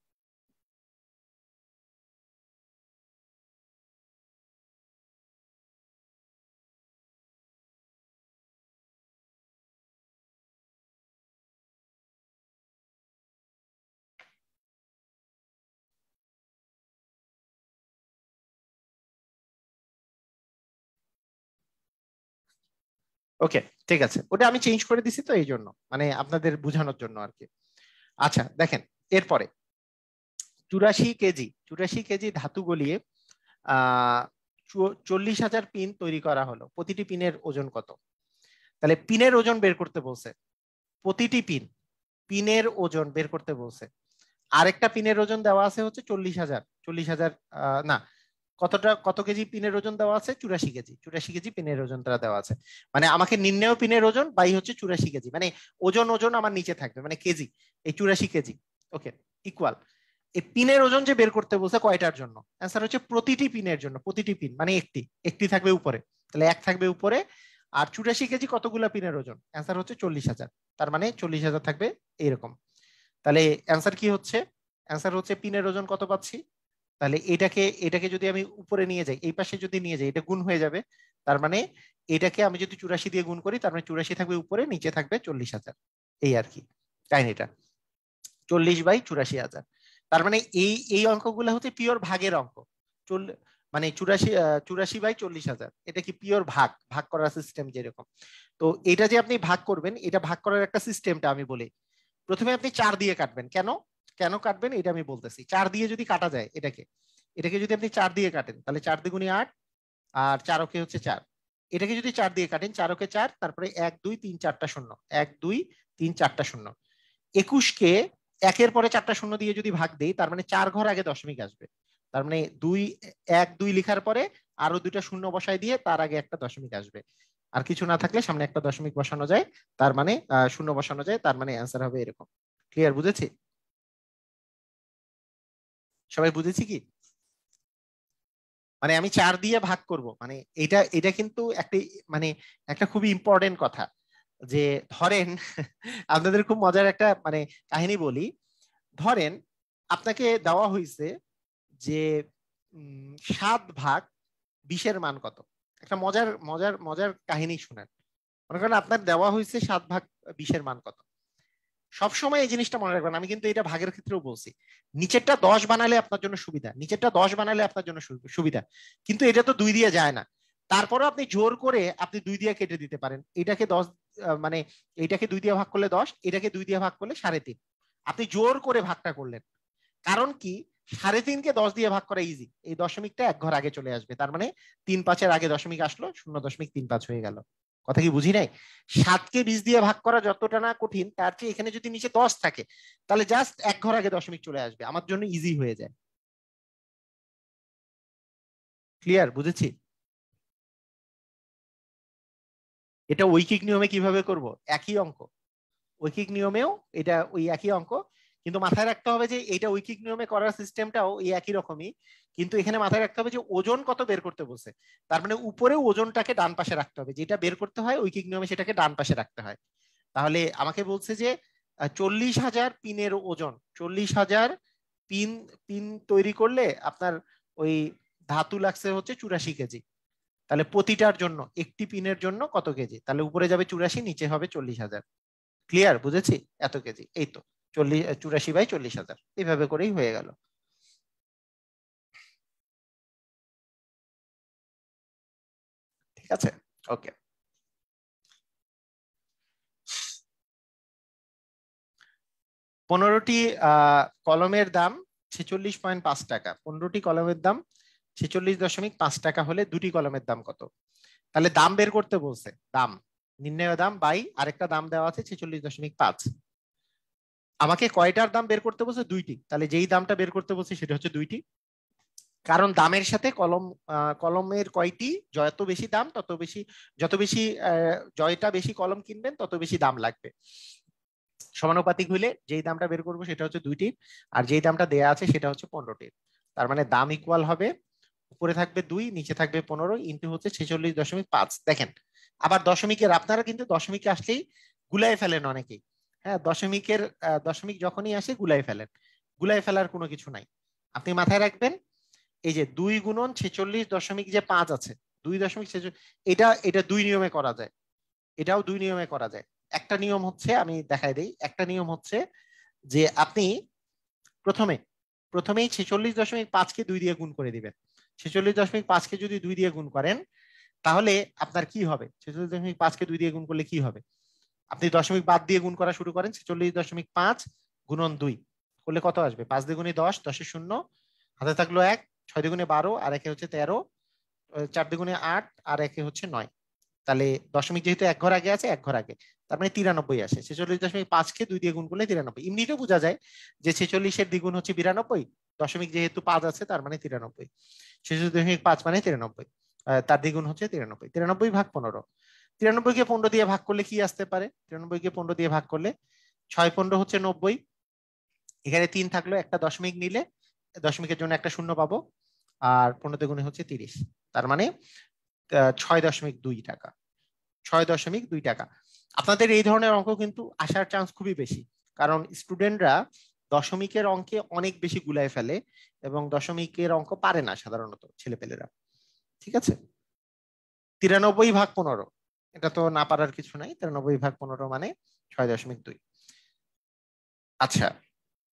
ওকে, ঠিক আছে, ওটা আমি চেঞ্জ করে দিছি তো এই জন্য, মানে আপনাদের বোঝানোর জন্য আর কি। আচ্ছা দেখেন, এরপরে 84 কেজি 84 কেজি ধাতু গলিয়ে 40,000 পিন তৈরি করা হলো, প্রতিটি পিনের ওজন কত? তাহলে পিনের ওজন বের করতে বলছে, প্রতিটি পিনের ওজন বের করতে বলছে। আরেকটা পিনের ওজন দেওয়া আছে হচ্ছে 40,000, 40,000 না, কত কেজি পিনের ওজন দেওয়া আছে? 84 কেজি, 84 কেজি পিনের ওজনটা দেওয়া আছে। মানে আমাকে নির্ণয় পিনের ওজন বাই হচ্ছে 84 কেজি, মানে ওজন ওজন আমার নিচে থাকবে, মানে কেজি, এই 84 কেজি। ওকে, ইকুয়াল এই পিনের ওজন যে বের করতে বলছে কয়টার জন্য, অ্যান্সার হচ্ছে প্রতিটি পিনের জন্য, প্রতিটি পিন মানে একটি একটি থাকবে উপরে, তাহলে 1 থাকবে উপরে। আর 84 কেজি কতগুলা পিনের ওজন, অ্যান্সার হচ্ছে 40,000, তার মানে 40,000 থাকবে এইরকম। তাহলে অ্যান্সার কি হচ্ছে? অ্যান্সার হচ্ছে পিনের ওজন কত পাচ্ছি, তাহলে এটাকে এটাকে যদি আমি উপরে নিয়ে যাই, এই পাশে যদি নিয়ে যাই এটা গুণ হয়ে যাবে, তার মানে এটাকে আমি যদি 84 দিয়ে গুণ করি তার মানে 84 থাকবে উপরে, নিচে থাকবে 40,000, এই আর কি কাহিনীটা। 40/84,000, তার মানে এই এই অঙ্কগুলো হচ্ছে পিওর ভাগের অঙ্ক। মানে 84/40,000 এটা কি পিওর ভাগ ভাগ করার সিস্টেম যেরকম। তো এটা যে আপনি ভাগ করবেন, এটা ভাগ করার একটা সিস্টেমটা আমি বলি। প্রথমে আপনি 4 দিয়ে কাটবেন, কেন কেন কাটবেন এটা আমি বলতেছি। 4 দিয়ে যদি কাটা যায় এটাকে, এটাকে যদি আপনি 4 দিয়ে কাটেন তাহলে 4 দ্বিগুণে 8, আর 4 ওকে হচ্ছে 4। এটাকে যদি 4 দিয়ে কাটেন, 4 ওকে 4, তারপরে 1 2 3 4টা শূন্য, 1 2 3 4টা শূন্য। 21-কে 1-এর পরে 4টা শূন্য দিয়ে যদি ভাগ দেই তার মানে 4 ঘর আগে দশমিক আসবে, তার মানে 2 1 2 লেখার পরে আরো দুইটা শূন্য বসাই দিয়ে তার আগে একটা দশমিক আসবে। আর কিছু না থাকলে সামনে একটা দশমিক বসানো যায়, তার মানে শূন্য বসানো যায়, তার মানে অ্যান্সার হবে এরকম। ক্লিয়ার? বুঝেছি? সবাই বুঝেছি কি? মানে আমি 4 দিয়ে ভাগ করব, মানে এটা এটা কিন্তু একটা, মানে একটা খুবই ইম্পর্টেন্ট কথা, যে ধরেন আপনাদের খুব মজার একটা মানে কাহিনী বলি। ধরেন আপনাকে দেওয়া হয়েছে যে 7 ভাগ 20-এর মান কত? একটা মজার মজার মজার কাহিনী শুনেন। মনে করেন আপনার দেওয়া হয়েছে 7/20-এর মান কত। সবসময় এই জিনিসটা মনে রাখবেন, আমি কিন্তু এটা ভাগের ক্ষেত্রেও বলছি, নিচেরটা 10 বানালে আপনার জন্য সুবিধা, নিচেরটা 10 বানালে আপনার জন্য সুবিধা, কিন্তু এটা তো 2 দিয়ে যায় না। তারপরে আপনি জোর করে আপনি 2 দিয়ে কেটে দিতে পারেন। এটাকে 10 মানে এইটাকে 2 দিয়ে ভাগ করলে 10, এটাকে 2 দিয়ে ভাগ করলে 3.5। আপনি জোর করে ভাগটা করলেন, কারণ কি 3.5-কে 10 দিয়ে ভাগ করা ইজি, এই দশমিকটা এক ঘর আগে চলে আসবে, তার মানে 3/5-এর আগে দশমিক আসলো, 0.35 হয়ে গেল। কথা কি বুঝি নাই? 7-কে 20 দিয়ে ভাগ করা যতটা না কঠিন, তার চেয়ে এখানে যদি নিচে 10 থাকে তাহলে জাস্ট এক ঘর আগে দশমিক চলে আসবে, আমার জন্য ইজি হয়ে যায়। ক্লিয়ার? বুঝেছি। এটা ঐকিক নিয়মে কিভাবে করব? একই অঙ্ক, ঐকিক নিয়মেও এটা ওই একই অঙ্ক, কিন্তু মাথায় রাখতে হবে যে এটা ঐকিক নিয়মে করার সিস্টেমটাও এই একই রকমই, কিন্তু এখানে মাথায় রাখতে হবে যে ওজন কত বের করতে বলছে, তার মানে উপরে ওজনটাকে ডান পাশে রাখতে হবে, যেটা বের করতে হয় ঐকিক নিয়মে সেটাকে ডান পাশে রাখতে হয়। তাহলে আমাকে বলছে যে 40,000 পিনের ওজন, 40,000 পিন পিন তৈরি করলে আপনার ওই ধাতু লাগছে হচ্ছে 84 কেজি। তাহলে প্রতিটার জন্য একটি পিনের জন্য কত কেজি? তাহলে উপরে যাবে 84, নিচে হবে 40,000। ক্লিয়ার? বুঝেছি। এত কেজি, এই তো 84/40,000, এইভাবে করেই হয়ে গেল। ঠিক আছে, ওকে। 15টি কলমের দাম 46.5 টাকা, 15টি কলমের দাম 46.5 টাকা হলে দুটি কলমের দাম কত? তাহলে দাম বের করতে বলছে, দাম নির্ণয় দাম বাই আরেকটা দাম দেওয়া আছে 46.5। আমাকে কয়টার দাম বের করতে বলছে? দুইটি। তাহলে যেই দামটা বের করতে বলছে সেটা হচ্ছে দুইটি, কারণ দামের সাথে কলমের কয়টি যত বেশি দাম তত বেশি, যত বেশি জয়টা বেশি কলম কিনবেন তত বেশি দাম লাগবে। সমানুপাতিক হইলে যেই দামটা বের করবো সেটা হচ্ছে দুইটি, আর যেই দামটা দেয়া আছে সেটা হচ্ছে 15টি। তার মানে দাম ইকুয়াল হবে, উপরে থাকবে 2, নিচে থাকবে 15 ইন্টু হচ্ছে 46.5। দেখেন আবার দশমিকের, আপনারা কিন্তু দশমিকে আসলেই গুলাই ফেলেন অনেকেই। হ্যাঁ, দশমিক যখনই আসে গুলাই ফেলেন, গুলাই ফেলার কোনো কিছু নাই। আপনি মাথায় রাখবেন এই যে 2 গুণন 46.5 আছে, 2.46, এটা এটা 2 নিয়মে করা যায়, এটাও 2 নিয়মে করা যায়। একটা নিয়ম হচ্ছে, আমি দেখাই দেই, একটা নিয়ম হচ্ছে যে আপনি প্রথমে প্রথমেই 46.5-কে 2 দিয়ে গুণ করে দিবেন। 46.5-কে যদি 2 দিয়ে গুণ করেন তাহলে আপনার কি হবে? 46.5-কে 2 দিয়ে গুণ করলে কি হবে? আপনি দশমিক বাদ দিয়ে গুণ করা শুরু করেন, 46.5 গুণন 2 করলে কত আসবে? 5 দ্বিগুণে 10, 10-এ 0, হাতে থাকলো 1, 6 দ্বিগুণে 12, আর একে হচ্ছে 13, 4 দ্বিগুণে 8, আর একে হচ্ছে 9। তাহলে দশমিক যেহেতু এক ঘর আগে আছে, এক ঘর আগে, তার মানে 93 আসে। 46.5-কে 2 দিয়ে গুণ করলে 93। এমনিতেও বোঝা যায় যে 46-এর দ্বিগুণ হচ্ছে 92, দশমিক যেহেতু 5 আছে তার মানে 93, 46.5 মানে 93, তার দ্বিগুণ হচ্ছে 93, 93/15। 93-কে 15 দিয়ে ভাগ করলে কি আসতে পারে? 93-কে 15 দিয়ে ভাগ করলে 6-15 হচ্ছে 90, এখানে 3 থাকলো, একটা দশমিক নিলে দশমিকের জন্য একটা শূন্য পাবো, আর 15 দ্বিগুণে হচ্ছে 30, তার মানে 6.2 টাকা, 6.2 টাকা। আপনাদের এই ধরনের অঙ্ক কিন্তু আসার চান্স খুবই বেশি, কারণ স্টুডেন্টরা দশমিকের অঙ্কে অনেক বেশি গুলায় ফেলে এবং দশমিকের অঙ্ক পারে না সাধারণত ছেলেপেলেরা। ঠিক আছে, 93/15, এটা তো না পারার কিছু নাই, 93/15 মানে 6.2। আচ্ছা,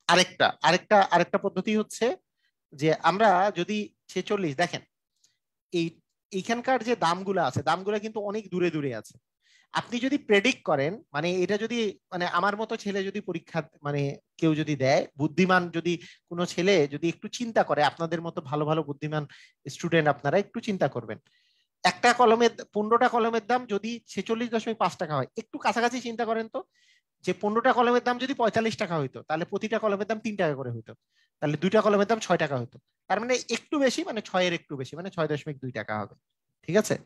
আরেকটা আরেকটা আরেকটা পদ্ধতি হচ্ছে যে আমরা যদি 46, দেখেন এই এইখানকার যে দামগুলো আছে, দামগুলো কিন্তু অনেক দূরে দূরে আছে। আপনি যদি প্রেডিক্ট করেন, মানে এটা যদি, মানে আমার মতো ছেলে যদি পরীক্ষা, মানে কেউ যদি দেয়, বুদ্ধিমান যদি কোনো ছেলে যদি একটু চিন্তা করে, আপনাদের মতো ভালো ভালো বুদ্ধিমান স্টুডেন্ট আপনারা একটু চিন্তা করবেন, একটা কলমের 15টা কলমের দাম যদি 46.5 টাকা হয়, একটু কাছাকাছি চিন্তা করেন তো, যে 15টা কলমের দাম যদি 45 টাকা হইতো তাহলে প্রতিটা কলমের দাম 3 টাকা করে হইতো, তাহলে দুইটা কলমের দাম 6 টাকা হইতো, তার মানে একটু বেশি, মানে 6-এর একটু বেশি, মানে 6.2 টাকা হবে। ঠিক আছে,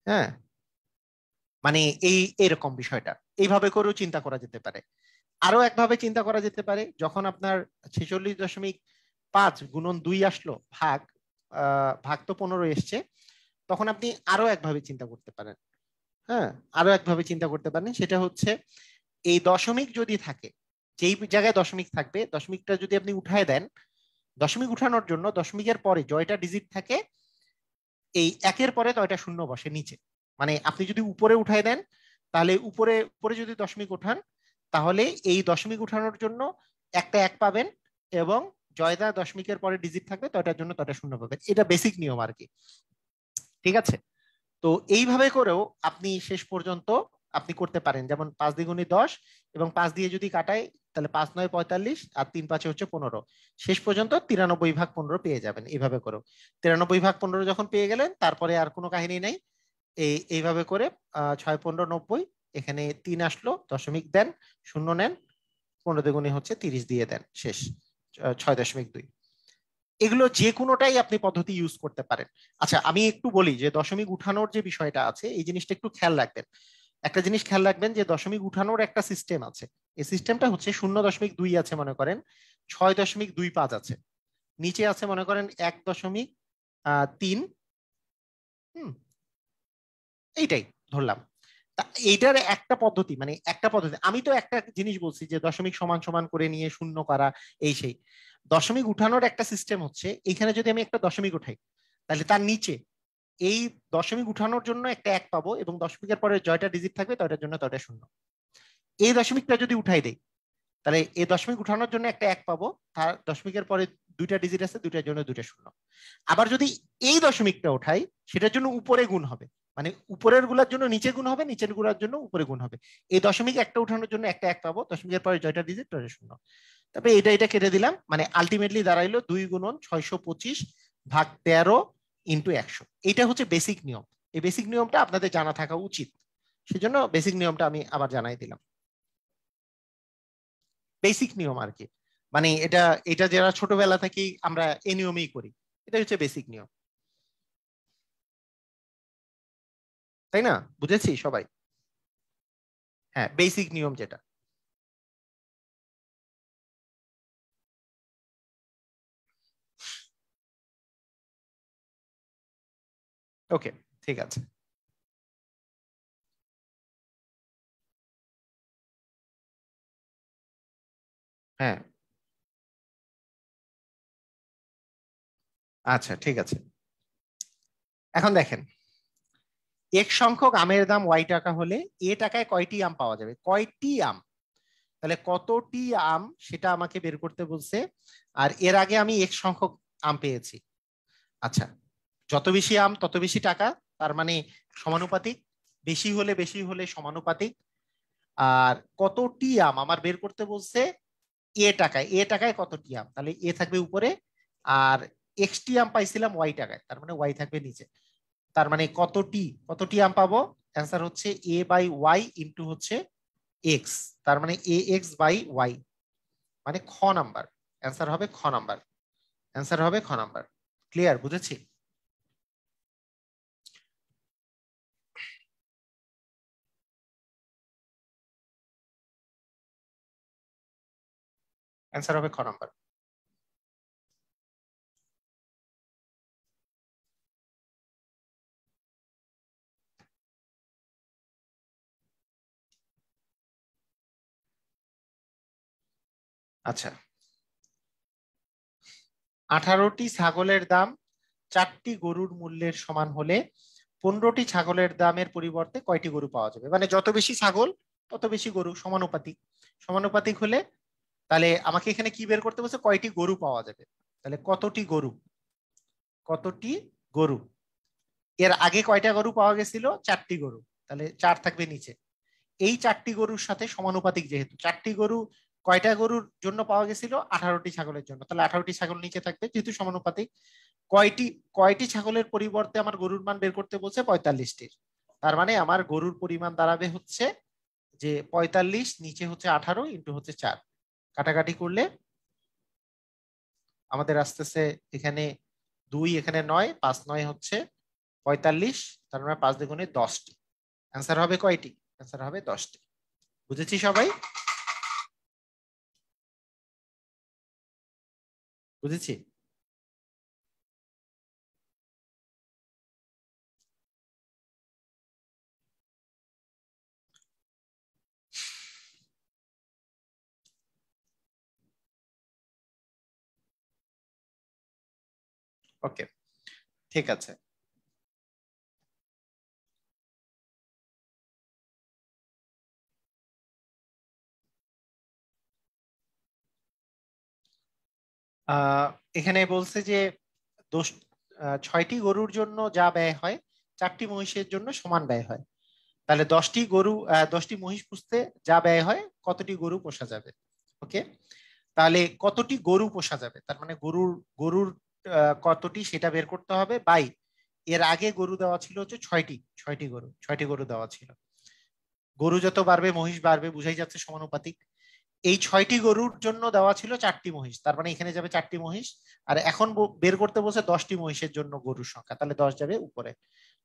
হ্যাঁ, মানে এই এরকম বিষয়টা এইভাবে করেও চিন্তা করা যেতে পারে। আরো একভাবে চিন্তা করা যেতে পারে, যখন আপনার 46.5 গুণন 2 আসলো, ভাগ ভাগ তো 15 এসছে, তখন আপনি আরো একভাবে চিন্তা করতে পারেন। হ্যাঁ, আরো একভাবে চিন্তা করতে পারেন, সেটা হচ্ছে এই দশমিক যদি থাকে, যেই জায়গায় দশমিক থাকবে, দশমিকটা যদি আপনি উঠায় দেন, দশমিক উঠানোর জন্য দশমিকের পরে জয়টা ডিজিট থাকে, এই একের পরে কয়টা শূন্য বসে নিচে। মানে আপনি যদি উপরে উঠাই দেন, তাহলে উপরে উপরে যদি দশমিক উঠান, তাহলে এই দশমিক উঠানোর জন্য একটা এক পাবেন, এবং জয়দা দশমিকের পরে ডিজিট থাকবে তো এটার জন্য তটা শূন্য পাবেন। এটা বেসিক নিয়ম আর কি। ঠিক আছে, তো এইভাবে করেও আপনি শেষ পর্যন্ত আপনি করতে পারেন। যেমন 5 × 10 এবং 5 দিয়ে যদি কাটাই, তাহলে 5×9 = 45 আর 3×5 = 15। শেষ পর্যন্ত 93/15 পেয়ে যাবেন এইভাবে করেও। 93/15 যখন পেয়ে গেলেন, তারপরে আর কোনো কাহিনী নাই। এইভাবে করে 6×15 = 90, এখানে 3 আসলো, দশমিক দেন, শূন্য নেন, 15×30 দিয়ে দেন, শেষ 6.2। এগুলো যে কোনোটাই আপনি পদ্ধতি ইউজ করতে পারেন। আচ্ছা, আমি একটু বলি যে দশমিক উঠানোর যে বিষয়টা আছে, এই জিনিসটা একটু খেয়াল রাখবেন। একটা জিনিস খেয়াল রাখবেন যে দশমিক উঠানোর একটা সিস্টেম আছে। এই সিস্টেমটা হচ্ছে 0.2 আছে মনে করেন, 6.25 আছে, নিচে আছে মনে করেন 1.3। হুম, এইটাই ধরলাম। এইটার একটা পদ্ধতি, মানে একটা পদ্ধতি, আমি তো একটা জিনিস বলছি যে দশমিক সমান সমান করে নিয়ে শূন্য করা, এই সেই। দশমিক উঠানোর একটা সিস্টেম হচ্ছে, এখানে যদি আমি একটা দশমিক উঠাই, তাহলে তার নিচে এই দশমিক উঠানোর জন্য একটা এক পাবো, এবং দশমিকের পরে জয়টা ডিজিট থাকবে তো এটার জন্য তো এটা শূন্য। এই দশমিকটা যদি উঠাই দেই, তাহলে এই দশমিক উঠানোর জন্য একটা এক পাবো, তার দশমিকের পরে দুইটা ডিজিট আছে, দুইটার জন্য দুইটা শূন্য। আবার যদি এই দশমিকটা উঠাই, সেটার জন্য উপরে গুণ হবে, মানে উপরের গুলার জন্য নিচে গুণ হবে, নিচের গুলার জন্য উপরে গুণ হবে। এই দশমিক একটা উঠানোর জন্য একটা এক পাবো, দশমিকের পরে জয়টা ডিজিট তো শূন্য। তারপরে এটা কেটে দিলাম, মানে আলটিমেটলি দাঁড়াইলো 2 × 625/13 × 100। এটা হচ্ছে বেসিক নিয়ম। এই বেসিক নিয়মটা আপনাদের জানা থাকা উচিত, সেজন্য বেসিক নিয়মটা আমি আবার জানাই দিলাম। বেসিক নিয়ম আর কি, মানে এটা এটা যারা ছোটবেলা থেকেই আমরা এই নিয়মেই করি, এটা হচ্ছে বেসিক নিয়ম। তাই না? বুঝেছি সবাই? হ্যাঁ, বেসিক নিয়ম যেটা। ওকে, ঠিক আছে। হ্যাঁ, আচ্ছা, ঠিক আছে। এখন দেখেন, এক সংখ্যক আমের দাম y টাকা হলে টাকায় কয়টি আম পাওয়া যাবে? কয়টি আম, তাহলে কতটি আম সেটা আমাকে বের করতে বলছে। আর এর আগে আমি এক সংখ্যক আম পেয়েছি। আচ্ছা, যত বেশি আম তত বেশি টাকা, তার মানে সমানুপাতিক। বেশি হলে সমানুপাতিক। আর কতটি আম আমার বের করতে বলছে টাকায়। টাকায় কতটি আম, তাহলে থাকবে উপরে, আর এক্সটি আম পাইছিলাম টাকায়, তার মানে থাকবে নিচে। তার মানে কতটি আম পাবো? অ্যান্সার হচ্ছে a/y ইন্টু হচ্ছে এক্স, তার মানে ax/y, মানে খ নাম্বার। অ্যান্সার হবে খ নাম্বার। অ্যান্সার হবে খ নাম্বার। ক্লিয়ার? বুঝেছি? অ্যান্সার হবে খ নাম্বার। আচ্ছা, 18টি ছাগলের দাম 4টি গরুর মূল্যের সমান হলে 15টি ছাগলের দামের পরিবর্তে কয়টি গরু পাওয়া যাবে? মানে যত বেশি ছাগল তত বেশি গরু, সমানুপাতিক। সমানুপাতিক হলে তাহলে আমাকে এখানে কি বের করতে বলছে? কয়টি গরু পাওয়া যাবে। তাহলে কতটি গরু, কতটি গরু। এর আগে কয়টা গরু পাওয়া গেছিল? 4টি গরু, তাহলে 4 থাকবে নিচে। এই 4টি গরুর সাথে সমানুপাতিক, যেহেতু 4টি গরু, কয়টা গরুর জন্য পাওয়া গেছিল? 18টি ছাগলের জন্য, তাহলে 18টি ছাগল নিচে থাকবে যেহেতু সমানুপাতিক। কয়টি কয়টি ছাগলের পরিবর্তে আমার গরুর মান বের করতে বলছে? 45টির। তার মানে আমার গরুর পরিমাণ দাঁড়াবে হচ্ছে যে 45 নিচে হচ্ছে 18 ইন্টু হচ্ছে 4, কাটাকাটি করলে আমাদের আসতেছে এখানে 2, এখানে 9, 5×9 হচ্ছে 45, তার মানে 5×2 = 10টি। অ্যান্সার হবে কয়টি? অ্যান্সার হবে 10টি। বুঝেছি সবাই? বুঝেছি। ওকে, ঠিক আছে। এখানে বলছে যে দোষ 6টি গরুর জন্য যা ব্যয় হয় 4টি মহিষের জন্য সমান ব্যয় হয়। তাহলে 10টি গরু 10টি মহিষ পুষতে যা ব্যয় হয় কতটি গরু পোষা যাবে? ওকে, তাহলে কতটি গরু পোষা যাবে তার মানে গরুর গরুর কতটি সেটা বের করতে হবে। বাই এর আগে গরু দেওয়া ছিল হচ্ছে 6টি গরু দেওয়া ছিল। গরু যত বাড়বে মহিষ বাড়বে, বুঝাই যাচ্ছে সমানুপাতিক। এই 6টি গরুর জন্য দেওয়া ছিল 4টি মহিষ, তার মানে এখানে যাবে 4টি মহিষ। আর এখন বের করতে বলছে 10টি মহিষের জন্য গরুর সংখ্যা, তাহলে 10 যাবে উপরে।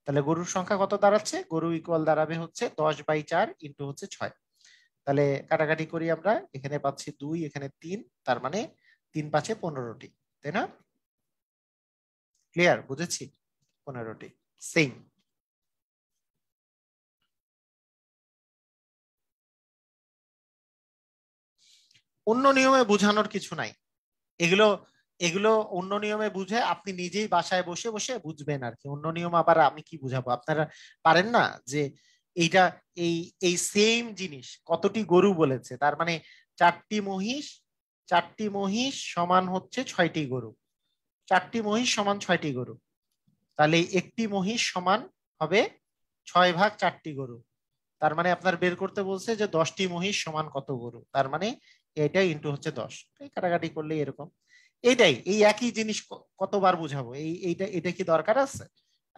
তাহলে গরুর সংখ্যা কত দাঁড়াচ্ছে? গরু ইকুয়াল দাঁড়াবে হচ্ছে 10/4 ইন্টু হচ্ছে 6। তাহলে কাটাকাটি করি আমরা, এখানে পাচ্ছি 2, এখানে 3, তার মানে 3×5 = 15টি, তাই না? ক্লিয়ার, বুঝেছি? 15টি। সেম। অন্য নিয়মে বোঝানোর কিছু নাই। এগুলো এগুলো অন্য নিয়মে বুঝে আপনি নিজেই বাসায় বসে বসে বুঝবেন আর কি। অন্য নিয়ম আবার আমি কি বুঝাবো? আপনারা পারেন না যে এইটা এই এই সেম জিনিস কতটি গরু বলেছে, তার মানে 4টি মহিষ সমান হচ্ছে 6টি গরু। 4টি মহিষ সমান 6টি গরু, তাহলে একটি মহিষ সমান হবে 6/4টি গরু। তার মানে আপনার বের করতে বলছে যে 10টি মহিষ সমান কত গরু, তার মানে এটা ইন্টু হচ্ছে 10। এই কাটাকাটি করলে এরকম। এই একই জিনিস কতবার বুঝাবো? এটা কি দরকার আছে?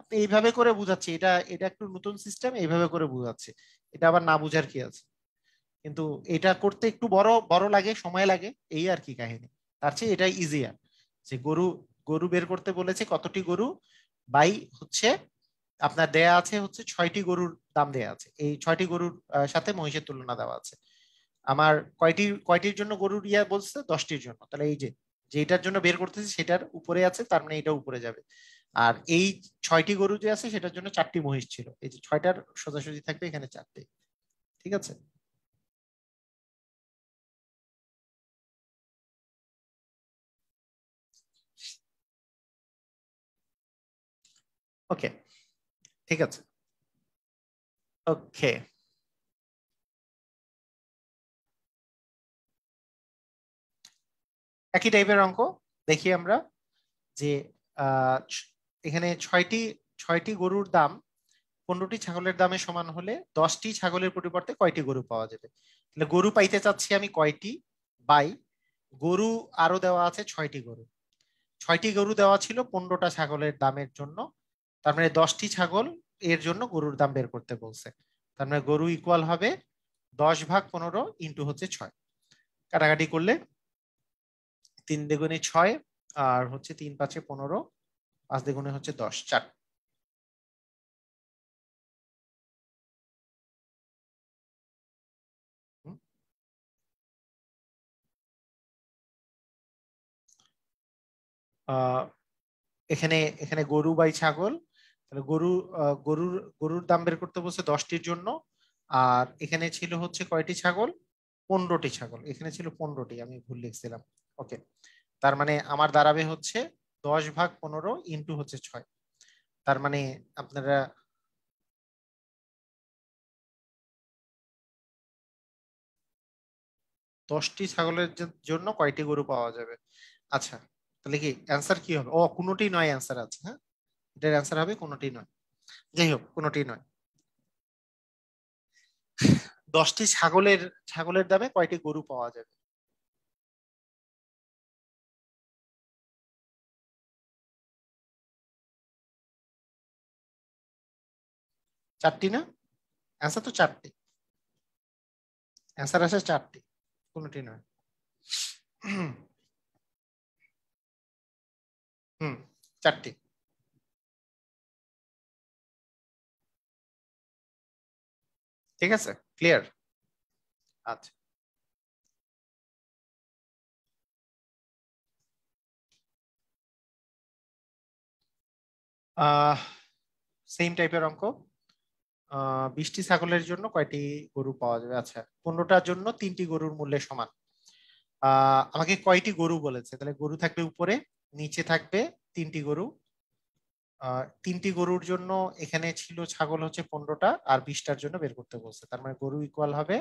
আপনি এইভাবে করে বুঝাচ্ছি, এটা এটা একটু নতুন সিস্টেম, এইভাবে করে বুঝাচ্ছি। এটা আবার না বুঝার কি আছে? কিন্তু এটা করতে একটু বড় বড় লাগে, সময় লাগে, এই আর কি কাহিনী। তার চেয়ে এটা ইজিয়ার যে গরু গরু বের করতে বলেছে কতটি গরু, বাই হচ্ছে আপনার দেয়া আছে হচ্ছে 6টি গরুর দাম দেয়া আছে, এই 6টি গরুর সাথে মহিষের তুলনা দেওয়া আছে। আমার কয়টির জন্য গরুর ইয়া বলছে? 10টির জন্য। তাহলে এই যে যেটার জন্য বের করতেছি সেটার উপরে আছে, তার মানে এটা উপরে যাবে। আর এই 6টি গরু যে আছে সেটার জন্য 4টি মহিষ ছিল, এই যে 6টার সোজাসুজি থাকবে এখানে 4টে। ঠিক আছে? ওকে, ঠিক আছে। ওকে, একই টাইপের অঙ্ক দেখি আমরা যে আহ, এখানে ছয়টি গরুর দাম 15টি ছাগলের দামে সমান হলে 10টি ছাগলের পরিবর্তে কয়টি গরু পাওয়া যাবে? তাহলে গরু পাইতে চাচ্ছি আমি কয়টি, বাই গরু আরো দেওয়া আছে 6টি গরু। 6টি গরু দেওয়া ছিল 15টা ছাগলের দামের জন্য, তার মানে 10টি ছাগল এর জন্য গরুর দাম বের করতে বলছে। তার মানে গরু ইকুয়াল হবে 10/15 ইন্টু হচ্ছে 6। কাটাকাটি করলে 3×2 = 6, আর হচ্ছে 3×5 = 15, 5×2 হচ্ছে 10, 4। আহ এখানে এখানে গরু বাই ছাগল, তাহলে গরুর গরুর দাম বের করতে বলছে 10টির জন্য। আর এখানে ছিল হচ্ছে কয়টি ছাগল? 15টি ছাগল, এখানে ছিল 15টি, আমি ভুল লিখছিলাম। ওকে, তার মানে আমার দাঁড়াবে হচ্ছে 10/15 ইন্টু হচ্ছে 6। তার মানে আপনারা 10টি ছাগলের জন্য কয়টি গরু পাওয়া যাবে? আচ্ছা, তাহলে কি অ্যান্সার কি হবে? ও, কোনোটি নয় অ্যান্সার আছে, হ্যাঁ, এটার অ্যান্সার হবে কোনোটি নয়। যাই হোক, কোনোটি নয়। 10টি ছাগলের ছাগলের দামে কয়টি গরু পাওয়া যাবে? 4টি না? অ্যান্সার তো 4টি, অ্যান্সার আসে 4টি, কোনোটি নয়। হুম, 4টি। ঠিক আছে, ক্লিয়ার? আচ্ছা, আহ সেম টাইপের অঙ্ক। 20টি ছাগলের জন্য কয়টি গরু পাওয়া যাবে? আচ্ছা, 15টার জন্য 3টি গরুর মূল্যে সমান। আমাকে কয়টি গরু বলেছে? তাহলে গরু থাকবে উপরে, নিচে থাকবে তিনটি গরু, তিনটি গরুর জন্য এখানে ছিল ছাগল হচ্ছে 15টা আর 20টার জন্য বের করতে বলছে। তার মানে গরু ইকুয়াল হবে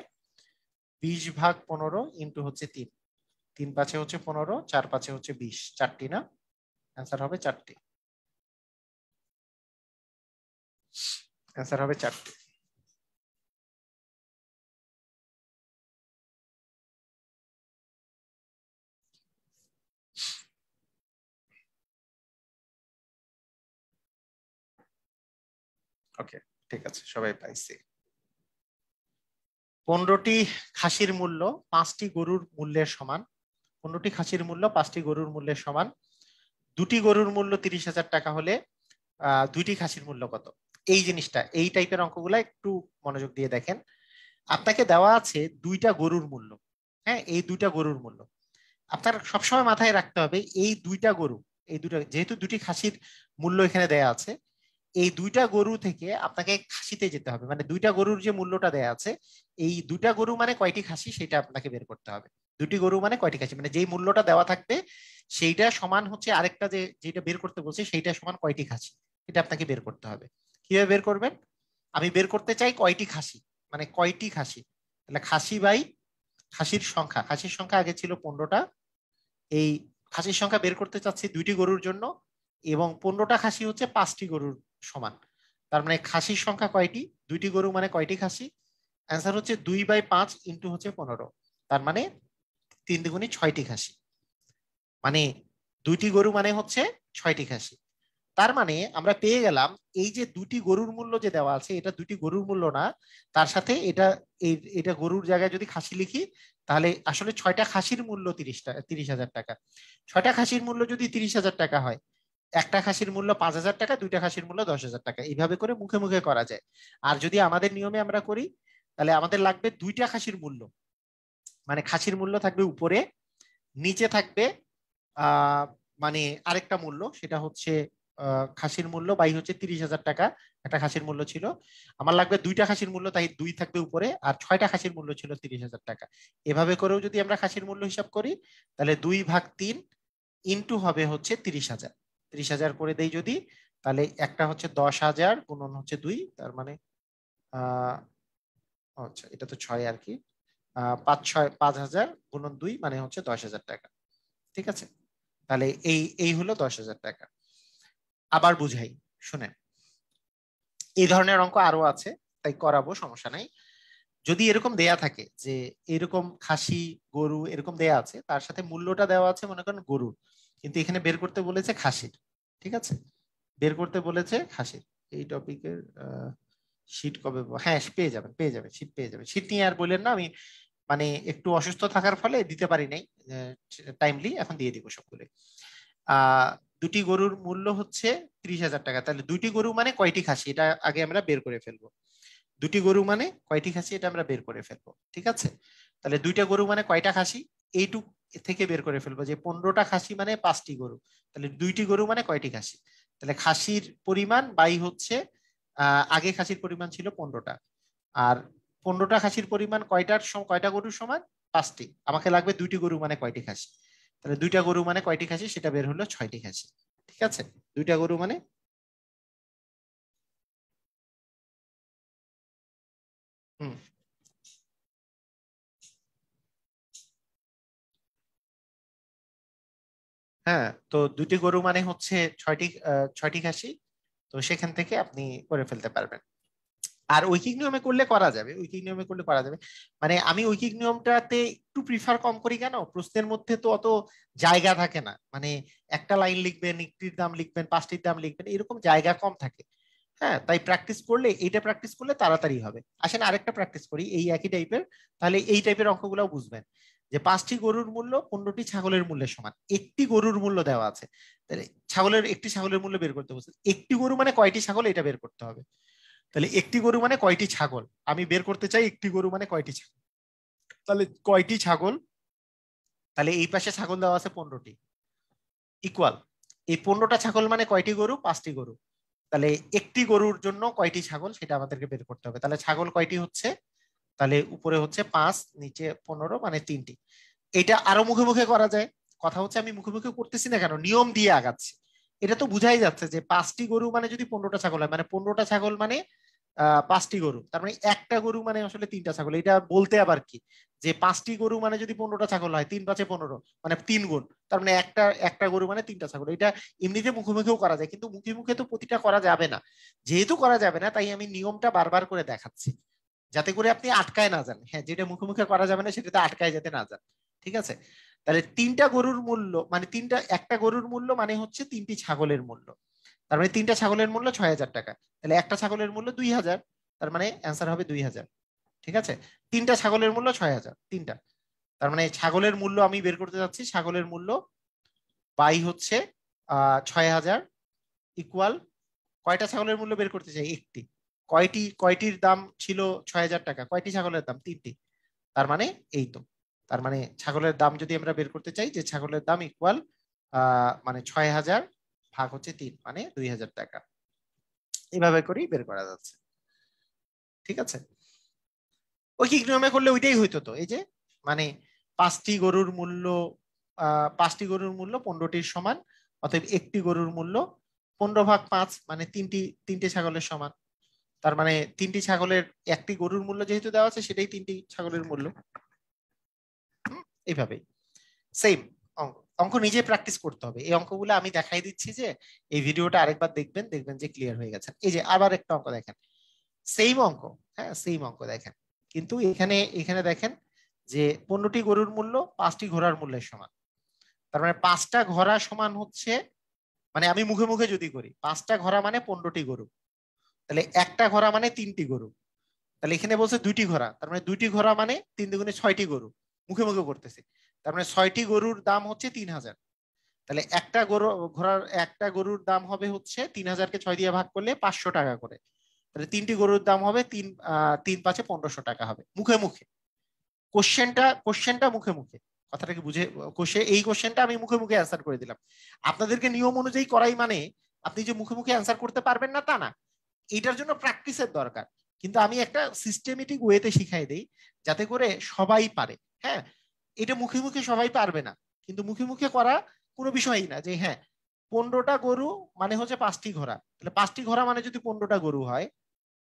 20/15 ইন্টু হচ্ছে 3, 3×5 হচ্ছে 15, 4×5 হচ্ছে 20, 4টি না, অ্যান্সার হবে 4টি, অ্যান্সার হবে 4টি। ওকে, ঠিক আছে, সবাই পাইছি। 15টি খাসির মূল্য 5টি গরুর মূল্যের সমান। 15টি খাসির মূল্য 5টি গরুর মূল্যের সমান। দুটি গরুর মূল্য 30,000 টাকা হলে দুইটি খাসির মূল্য কত? এই জিনিসটা, এই টাইপের অঙ্কগুলা একটু মনোযোগ দিয়ে দেখেন। আপনাকে দেওয়া আছে দুইটা গরুর মূল্য, হ্যাঁ, এই দুইটা গরুর মূল্য আপনার সবসময় মাথায় রাখতে হবে। এই দুইটা গরু, এই দুইটা, যেহেতু দুটি খাসির মূল্য এখানে দেয়া আছে, এই দুইটা গরু থেকে আপনাকে খাসিতে যেতে হবে, মানে দুইটা গরুর যে মূল্যটা দেয়া আছে, এই দুইটা গরু মানে কয়টি খাসি সেটা আপনাকে বের করতে হবে। দুটি গরু মানে কয়টি খাসি, মানে যেই মূল্যটা দেওয়া থাকবে সেইটা সমান হচ্ছে আরেকটা যেটা বের করতে বলছে সেইটা সমান কয়টি খাসি, এটা আপনাকে বের করতে হবে। কিভাবে বের করবেন? আমি বের করতে চাই কয়টি খাসি, মানে কয়টি খাসি, তাহলে খাসি বাই খাসির সংখ্যা, খাসির সংখ্যা আগে ছিল 15টা, এই খাসির সংখ্যা বের করতে চাচ্ছি দুইটি গরুর জন্য, এবং 15টা খাসি হচ্ছে 5টি গরুর সমান। তার মানে খাসির সংখ্যা কয়টি, দুইটি গরু মানে কয়টি খাসি, অ্যান্সার হচ্ছে 2/5 ইন্টু হচ্ছে 15, তার মানে 3 দুগুণে 6টি খাসি, মানে দুইটি গরু মানে হচ্ছে 6টি খাসি। তার মানে আমরা পেয়ে গেলাম এই যে দুটি গরুর মূল্য যে দেওয়া আছে, এটা দুটি গরুর মূল্য না, তার সাথে এটা এটা গরুর জায়গায় যদি খাসি লিখি তাহলে আসলে 6টা খাসির মূল্য 30,000 টাকা। 6টা খাসির মূল্য যদি 30,000 টাকা হয়, একটা খাসির মূল্য 5,000 টাকা, দুইটা খাসির মূল্য 10,000 টাকা, এইভাবে করে মুখে মুখে করা যায়। আর যদি আমাদের নিয়মে আমরা করি তাহলে আমাদের লাগবে দুইটা খাসির মূল্য, মানে খাসির মূল্য থাকবে উপরে, নিচে থাকবে মানে আরেকটা মূল্য, সেটা হচ্ছে খাসির মূল্য বাই হচ্ছে 30,000 টাকা একটা খাসির মূল্য ছিল। আমার লাগবে দুইটা খাসির মূল্য, তাই 2 থাকবে উপরে, আর 6টা খাসির মূল্য ছিল 30,000 টাকা। এভাবে করেও যদি আমরা খাসির মূল্য হিসাব করি তাহলে 2/3 ইন্টু হবে হচ্ছে 30,000, 30,000 করে দেই যদি, তাহলে একটা হচ্ছে 10,000 গুণন হচ্ছে 2, তার মানে আহ আচ্ছা এটা তো 6 আর কি, 5,000 গুণন 2 মানে হচ্ছে 10,000 টাকা। ঠিক আছে, তাহলে এই এই হলো 10,000 টাকা। আবার বুঝাই, শুনেন, এই ধরনের অঙ্ক আরো আছে, তাই করাবো, সমস্যা নাই। যদি এরকম দেয়া থাকে যে এরকম খাসি গরু এরকম দেয়া আছে, তার সাথে মূল্যটা দেওয়া আছে মনে করেন গরুর, কিন্তু এখানে বের করতে বলেছে খাসির, ঠিক আছে, বের করতে বলেছে খাসির। এই টপিকের শীট কবে হ্যাঁ পেয়ে যাবেন, পেয়ে যাবেন, শীট পেয়ে যাবেন। শীট নিয়ে আর বললেন না, আমি মানে একটু অসুস্থ থাকার ফলে দিতে পারি নাই টাইমলি, এখন দিয়ে দিব সবগুলো। আহ দুটি গরুর মূল্য হচ্ছে 30,000 টাকা, তাহলে দুটি গরু মানে কয়টি খাসি এটা আগে আমরা বের করে ফেলবো। দুটি গরু মানে কয়টি খাসি এটা আমরা বের করে ফেলবো, ঠিক আছে। তাহলে দুইটা গরু মানে কয়টা খাসি, এইটুক থেকে বের করে ফেলবো, যে 15টা খাসি মানে 5টি গরু, তাহলে দুইটি গরু মানে কয়টি খাসি, তাহলে খাসির পরিমাণ বাই হচ্ছে আগে খাসির পরিমাণ ছিল 15টা, আর 15টা খাসির পরিমাণ কয়টা গরুর সমান, 5টি, আমাকে লাগবে দুইটি গরু মানে কয়টি খাসি, তাহলে দুইটা গরু মানে কয়টি খাসি সেটা বের হলো 6টি খাসি। ঠিক আছে, দুইটা গরু মানে হুম হ্যাঁ, তো দুটি গরু মানে হচ্ছে 6টি খাসি, তো সেখান থেকে আপনি করে ফেলতে পারবেন। আর ঐকিক নিয়মে করলে করা যাবে, ঐকিক নিয়মে করলে করা যাবে, মানে আমি ঐকিক নিয়মটাতে একটু প্রিফার কম করি, কেন, প্রশ্নের মধ্যে তো অত জায়গা থাকে না, মানে একটা লাইন লিখবেন, একটির দাম লিখবেন, 5টির দাম লিখবেন, এরকম জায়গা কম থাকে। হ্যাঁ, তাই প্র্যাকটিস করলে, এইটা প্র্যাকটিস করলে তাড়াতাড়ি হবে। আসেন আরেকটা প্র্যাকটিস করি এই একই টাইপের, তাহলে এই টাইপের অঙ্কগুলো বুঝবেন। যে 5টি গরুর মূল্য 15টি ছাগলের মূল্যের সমান, একটি গরুর মূল্য দেওয়া আছে, তাহলে একটি ছাগলের মূল্য বের করতে বলছে, একটি গরু মানে কয়টি ছাগল এটা বের করতে হবে। তাহলে একটি গরু মানে কয়টি ছাগল, আমি বের করতে চাই একটি গরু মানে কয়টি ছাগল, তাহলে কয়টি ছাগল, তাহলে এই পাশে ছাগল দেওয়া আছে 15টি, ইকুয়াল এই 15টা ছাগল মানে কয়টি গরু, 5টি গরু, তাহলে একটি গরুর জন্য কয়টি ছাগল সেটা আমাদেরকে বের করতে হবে। তাহলে ছাগল কয়টি হচ্ছে, তাহলে উপরে হচ্ছে 5, নিচে 15 মানে 3টি। এটা আরো মুখে মুখে করা যায়, কথা হচ্ছে আমি মুখে মুখে করতেছি না কেন, নিয়ম দিয়ে আগাচ্ছি। এটা তো বুঝাই যাচ্ছে যে 5টি গরু মানে যদি 15টা ছাগল হয়, মানে 15টা ছাগল মানে 5টি গরু, তার মানে একটা গরু মানে আসলে 3টা ছাগল। এটা বলতে আবার কি, যে 5টি গরু মানে যদি 15টা ছাগল হয়, 3 × 5 = 15, মানে 3 গুণ, তার মানে একটা একটা গরু মানে 3টা ছাগল। এটা এমনিতে মুখে মুখেও করা যায়, কিন্তু মুখে মুখে তো প্রতিটা করা যাবে না। যেহেতু করা যাবে না, তাই আমি নিয়মটা বারবার করে দেখাচ্ছি, যাতে করে আপনি আটকায় না যান। হ্যাঁ, যেটা মুখে মুখে করা যাবে না সেটাতে আটকায় যেতে না যান। ঠিক আছে, তাহলে 3টা গরুর মূল্য মানে একটা গরুর মূল্য মানে হচ্ছে 3টি ছাগলের মূল্য। তার মানে 3টা ছাগলের মূল্য 6,000 টাকা। তাহলে একটা ছাগলের মূল্য 2,000, তার মানে অ্যান্সার হবে 2,000। ঠিক আছে, 3টা ছাগলের মূল্য 6,000, 3টা, তার মানে ছাগলের মূল্য আমি বের করতে যাচ্ছি। ছাগলের মূল্য বাই হচ্ছে 6,000 ইকুয়াল, কয়টা ছাগলের মূল্য বের করতে চাই? একটি। কয়টির দাম ছিল 6,000 টাকা? কয়টি ছাগলের দাম? 3টি। তার মানে এই তো, তার মানে ছাগলের দাম যদি আমরা বের করতে চাই, যে ছাগলের দাম ইকুয়াল মানে 6,000 ভাগ হচ্ছে 3, মানে 2,000 টাকা। এইভাবে করেই বের করা যাচ্ছে। ঠিক আছে, ঐকিক নিয়মে করলে ওইটাই হইতো। তো এই যে মানে 5টি গরুর মূল্য 15টির সমান, অতএব একটি গরুর মূল্য 15/5, মানে তিনটি ছাগলের সমান। তার মানে 3টি ছাগলের, একটি গরুর মূল্য যেহেতু দেওয়া আছে, সেটাই 3টি ছাগলের মূল্য। এইভাবেই সেম অঙ্ক অঙ্ক নিজে প্র্যাকটিস করতে হবে। এই অঙ্কগুলো আমি দেখাই দিচ্ছি, যে এই ভিডিওটা আরেকবার দেখবেন, দেখবেন যে ক্লিয়ার হয়ে গেছে। এই যে আবার একটা অঙ্ক দেখেন, সেম অঙ্ক, হ্যাঁ সেম অঙ্ক দেখেন, কিন্তু এখানে এখানে দেখেন যে 15টি গরুর মূল্য 5টি ঘোড়ার মূল্যের সমান। তার মানে 5টা ঘোড়া সমান হচ্ছে, মানে আমি মুখে মুখে যদি করি, 5টা ঘোড়া মানে 15টি গরু, তাহলে একটা ঘোড়া মানে 3টি গরু। তাহলে এখানে বলছে 2টি ঘোড়া, তার মানে 2টি ঘোড়া মানে 3 দুগুণে 6টি গরু। মুখে মুখে করতেছি, তার মানে 6টি গরুর দাম হচ্ছে 3,000। তাহলে একটা গরুর দাম হবে হচ্ছে 3,000-কে 6 দিয়ে ভাগ করলে 500 টাকা করে। তাহলে 3টি গরুর দাম হবে 3×5 = 1,500 টাকা হবে। মুখে মুখে কোশ্চেনটা মুখে মুখে, কথাটাকে বুঝে, এই কোশ্চেনটা আমি মুখে মুখে অ্যান্সার করে দিলাম। আপনাদেরকে নিয়ম অনুযায়ী করাই মানে আপনি যে মুখে মুখে অ্যান্সার করতে পারবেন না তা না, এটার জন্য প্র্যাকটিসের দরকার। কিন্তু আমি একটা সিস্টেমেটিক ওয়েতে শিখাই দেই, যাতে করে সবাই পারে। হ্যাঁ, এটা মুখে মুখে সবাই পারবে না, কিন্তু মুখে মুখে করা কোনো বিষয়ই না। যে হ্যাঁ, 15টা গরু মানে হচ্ছে 5টি ঘোড়া, তাহলে 5টি ঘোড়া মানে যদি 15টা গরু হয়,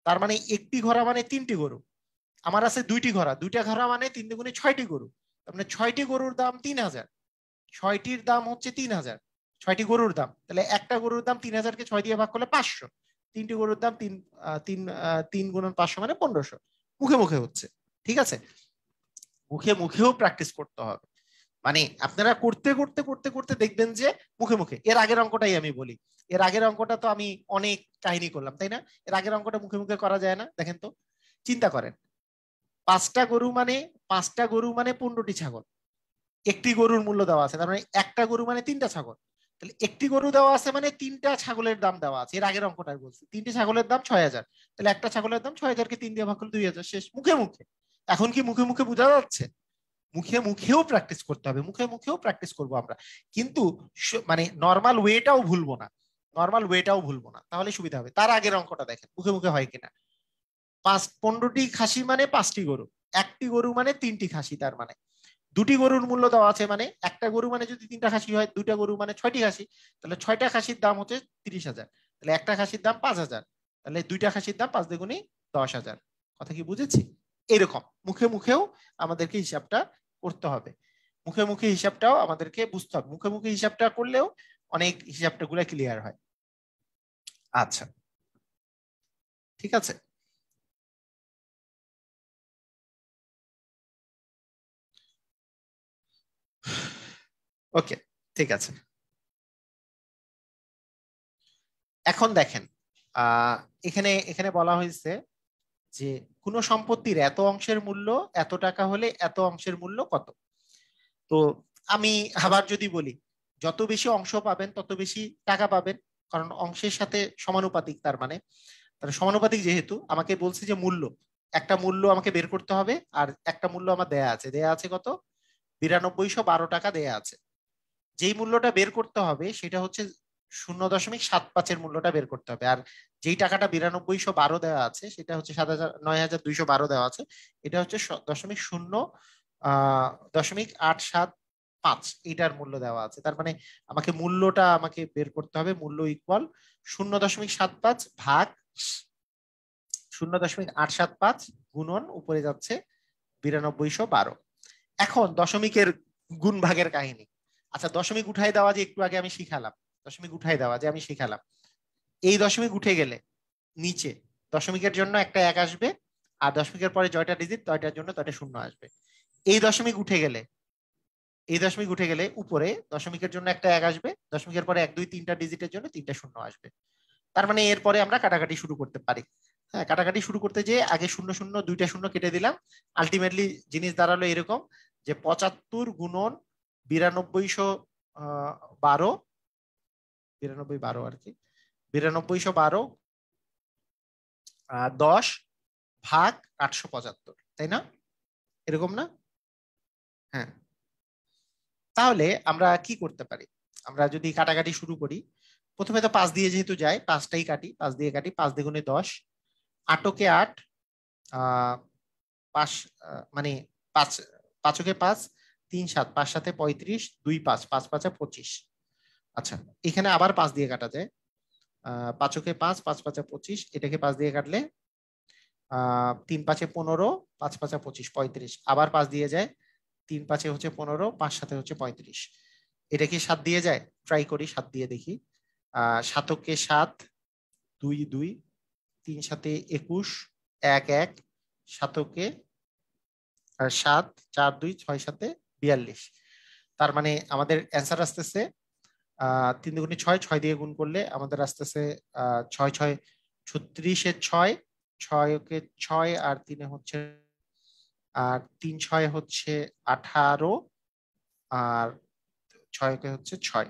তার মানে একটি ঘোড়া মানে 3টি গরু। আমার আছে 2টি ঘোড়া, 2টা ঘোড়া মানে 3 দুগুণে 6টি গরু। তার মানে 6টি গরুর দাম 3,000, 6টির দাম হচ্ছে 3,000, 6টি গরুর দাম। তাহলে একটা গরুর দাম 3,000-কে 6 দিয়ে ভাগ করলে 500, 3টি গরুর দাম 3 × 500 মানে 1,500। মুখে মুখে হচ্ছে। ঠিক আছে, মুখে মুখেও প্র্যাকটিস করতে হবে। মানে আপনারা করতে করতে করতে করতে দেখবেন যে মুখে মুখে। এর আগের অঙ্কটাই আমি বলি, এর আগের অঙ্কটা তো আমি অনেক কাহিনী করলাম, তাই না? এর আগের অঙ্কটা মুখে মুখে করা যায় না? দেখেন তো, চিন্তা করেন, 5টা গরু মানে 15টি ছাগল, একটি গরুর মূল্য দেওয়া আছে, তার মানে একটা গরু মানে 3টা ছাগল। তাহলে একটি গরু দেওয়া আছে মানে 3টা ছাগলের দাম দেওয়া আছে। এর আগের অঙ্কটা বলছি, 3টি ছাগলের দাম 6,000, তাহলে একটা ছাগলের দাম 6,000-কে 3 দিয়ে ভাগ করলে 2,000, শেষ। মুখে মুখে। এখন কি মুখে মুখে বোঝা যাচ্ছে? মুখে মুখেও প্র্যাকটিস করতে হবে, মুখে মুখেও প্র্যাকটিস করবো আমরা, কিন্তু মানে নর্মাল ওয়েটাও ভুলবো না, তাহলে সুবিধা হবে। তার আগের অঙ্কটা দেখেন মুখে মুখে হয় কিনা। 15টি খাসি মানে 5টি গরু, একটি গরু মানে 3টি খাসি, তার মানে 2টি গরুর মূল্য দেওয়া আছে, মানে একটা গরু মানে যদি 3টা খাসি হয়, 2টা গরু মানে 6টি খাসি, তাহলে 6টা খাসির দাম হচ্ছে 30,000, তাহলে একটা খাসির দাম 5,000, তাহলে 2টা খাসির দাম 5 দুগুণে 10,000। কথা কি বুঝেছি? এরকম মুখে মুখেও আমাদেরকে হিসাবটা করতে হবে, মুখে মুখে হিসাবটাও আমাদেরকে বুঝতে হবে। মুখে মুখে হিসাবটা করলেও অনেক হিসাবটা গুলা ক্লিয়ার হয়। আচ্ছা, ঠিক আছে। ওকে, ঠিক আছে। এখন দেখেন, আহ এখানে এখানে বলা হয়েছে যে কোন সম্পত্তির এত অংশের মূল্য এত টাকা হলে এত অংশের মূল্য কত। তো আমি আবার যদি বলি, যত বেশি অংশ পাবেন তত বেশি টাকা পাবেন, কারণ অংশের সাথে সমানুপাতিক। তার মানে তাহলে সমানুপাতিক যেহেতু, আমাকে বলছে যে মূল্য, একটা মূল্য আমাকে বের করতে হবে, আর একটা মূল্য আমার দেয়া আছে কত? 9212 টাকা দেয়া আছে। যেই মূল্যটা বের করতে হবে সেটা হচ্ছে 0.75-এর মূল্যটা বের করতে হবে। আর যেই টাকাটা 9212 দেওয়া আছে সেটা হচ্ছে 9,212 দেওয়া আছে, এটা হচ্ছে 0.87 5 এটার মূল্য দেওয়া আছে। তার মানে আমাকে মূল্যটা আমাকে বের করতে হবে। মূল্য ইকুয়াল 0.75 ভাগ 0.875 গুণন উপরে যাচ্ছে 9212। এখন দশমিকের গুণ ভাগের কাহিনী। আচ্ছা, দশমিক উঠাই দেওয়া যে একটু আগে আমি শিখালাম, দশমিক উঠাই দেওয়া যে আমি শিখালাম, এই দশমিক উঠে গেলে নিচে দশমিকের জন্য একটা 1 আসবে, আর দশমিকের পরে জয়টা ডিজিট তয়টার জন্য তয়টা 0 আসবে। এই দশমিক উঠে গেলে, এই দশমিক উঠে গেলে উপরে দশমিকের জন্য একটা 1 আসবে, দশমিকের পরে 1 2 3টা ডিজিটের জন্য 3টা 0 আসবে। তার মানে এরপরে আমরা কাটাকাটি শুরু করতে পারি। হ্যাঁ, কাটাকাটি শুরু করতে যে আগে 0 0 2টা 0 কেটে দিলাম, আলটিমেটলি জিনিস দাঁড়ালো এরকম যে 75 গুণন 9212, 9212 আর কি, 9212 10 ভাগ 875, তাই না? এরকম না? হ্যাঁ, তাহলে আমরা কি করতে পারি? আমরা যদি কাটাকাটি শুরু করি, প্রথমে তো 5 দিয়ে যেহেতু যায়, 5টাই কাটি, 5 দিয়ে কাটি, 5 দ্বিগুণে 10, 8কে 8, 5 মানে 5, 5কে 5, 3 7, 5 7 35, 2 5, 5 5 25। আচ্ছা, এখানে আবার 5 দিয়ে কাটা যায়, 5কে 5, 5 5 25, এটাকে 5 দিয়ে কাটলে 3 5 15, 5 5 25, 35, আবার 5 দিয়ে যায়, 3 5 হচ্ছে 15, 5 7 হচ্ছে 35। এটা কি 7 দিয়ে যায়? ট্রাই করি 7 দিয়ে দেখি। 7কে 7, 2 2, 3 7 21, 1 1, 7কে 7, 4 2, 6 7 42। তার মানে আমাদের অ্যান্সার আসতেছে 3 দুগুণে 6, 6 দিয়ে গুণ করলে আমাদের আসতেছে 6 6 36 6, 6কে 6 আর 3 হচ্ছে, আর 3 6 হচ্ছে 18, আর 6কে হচ্ছে 6,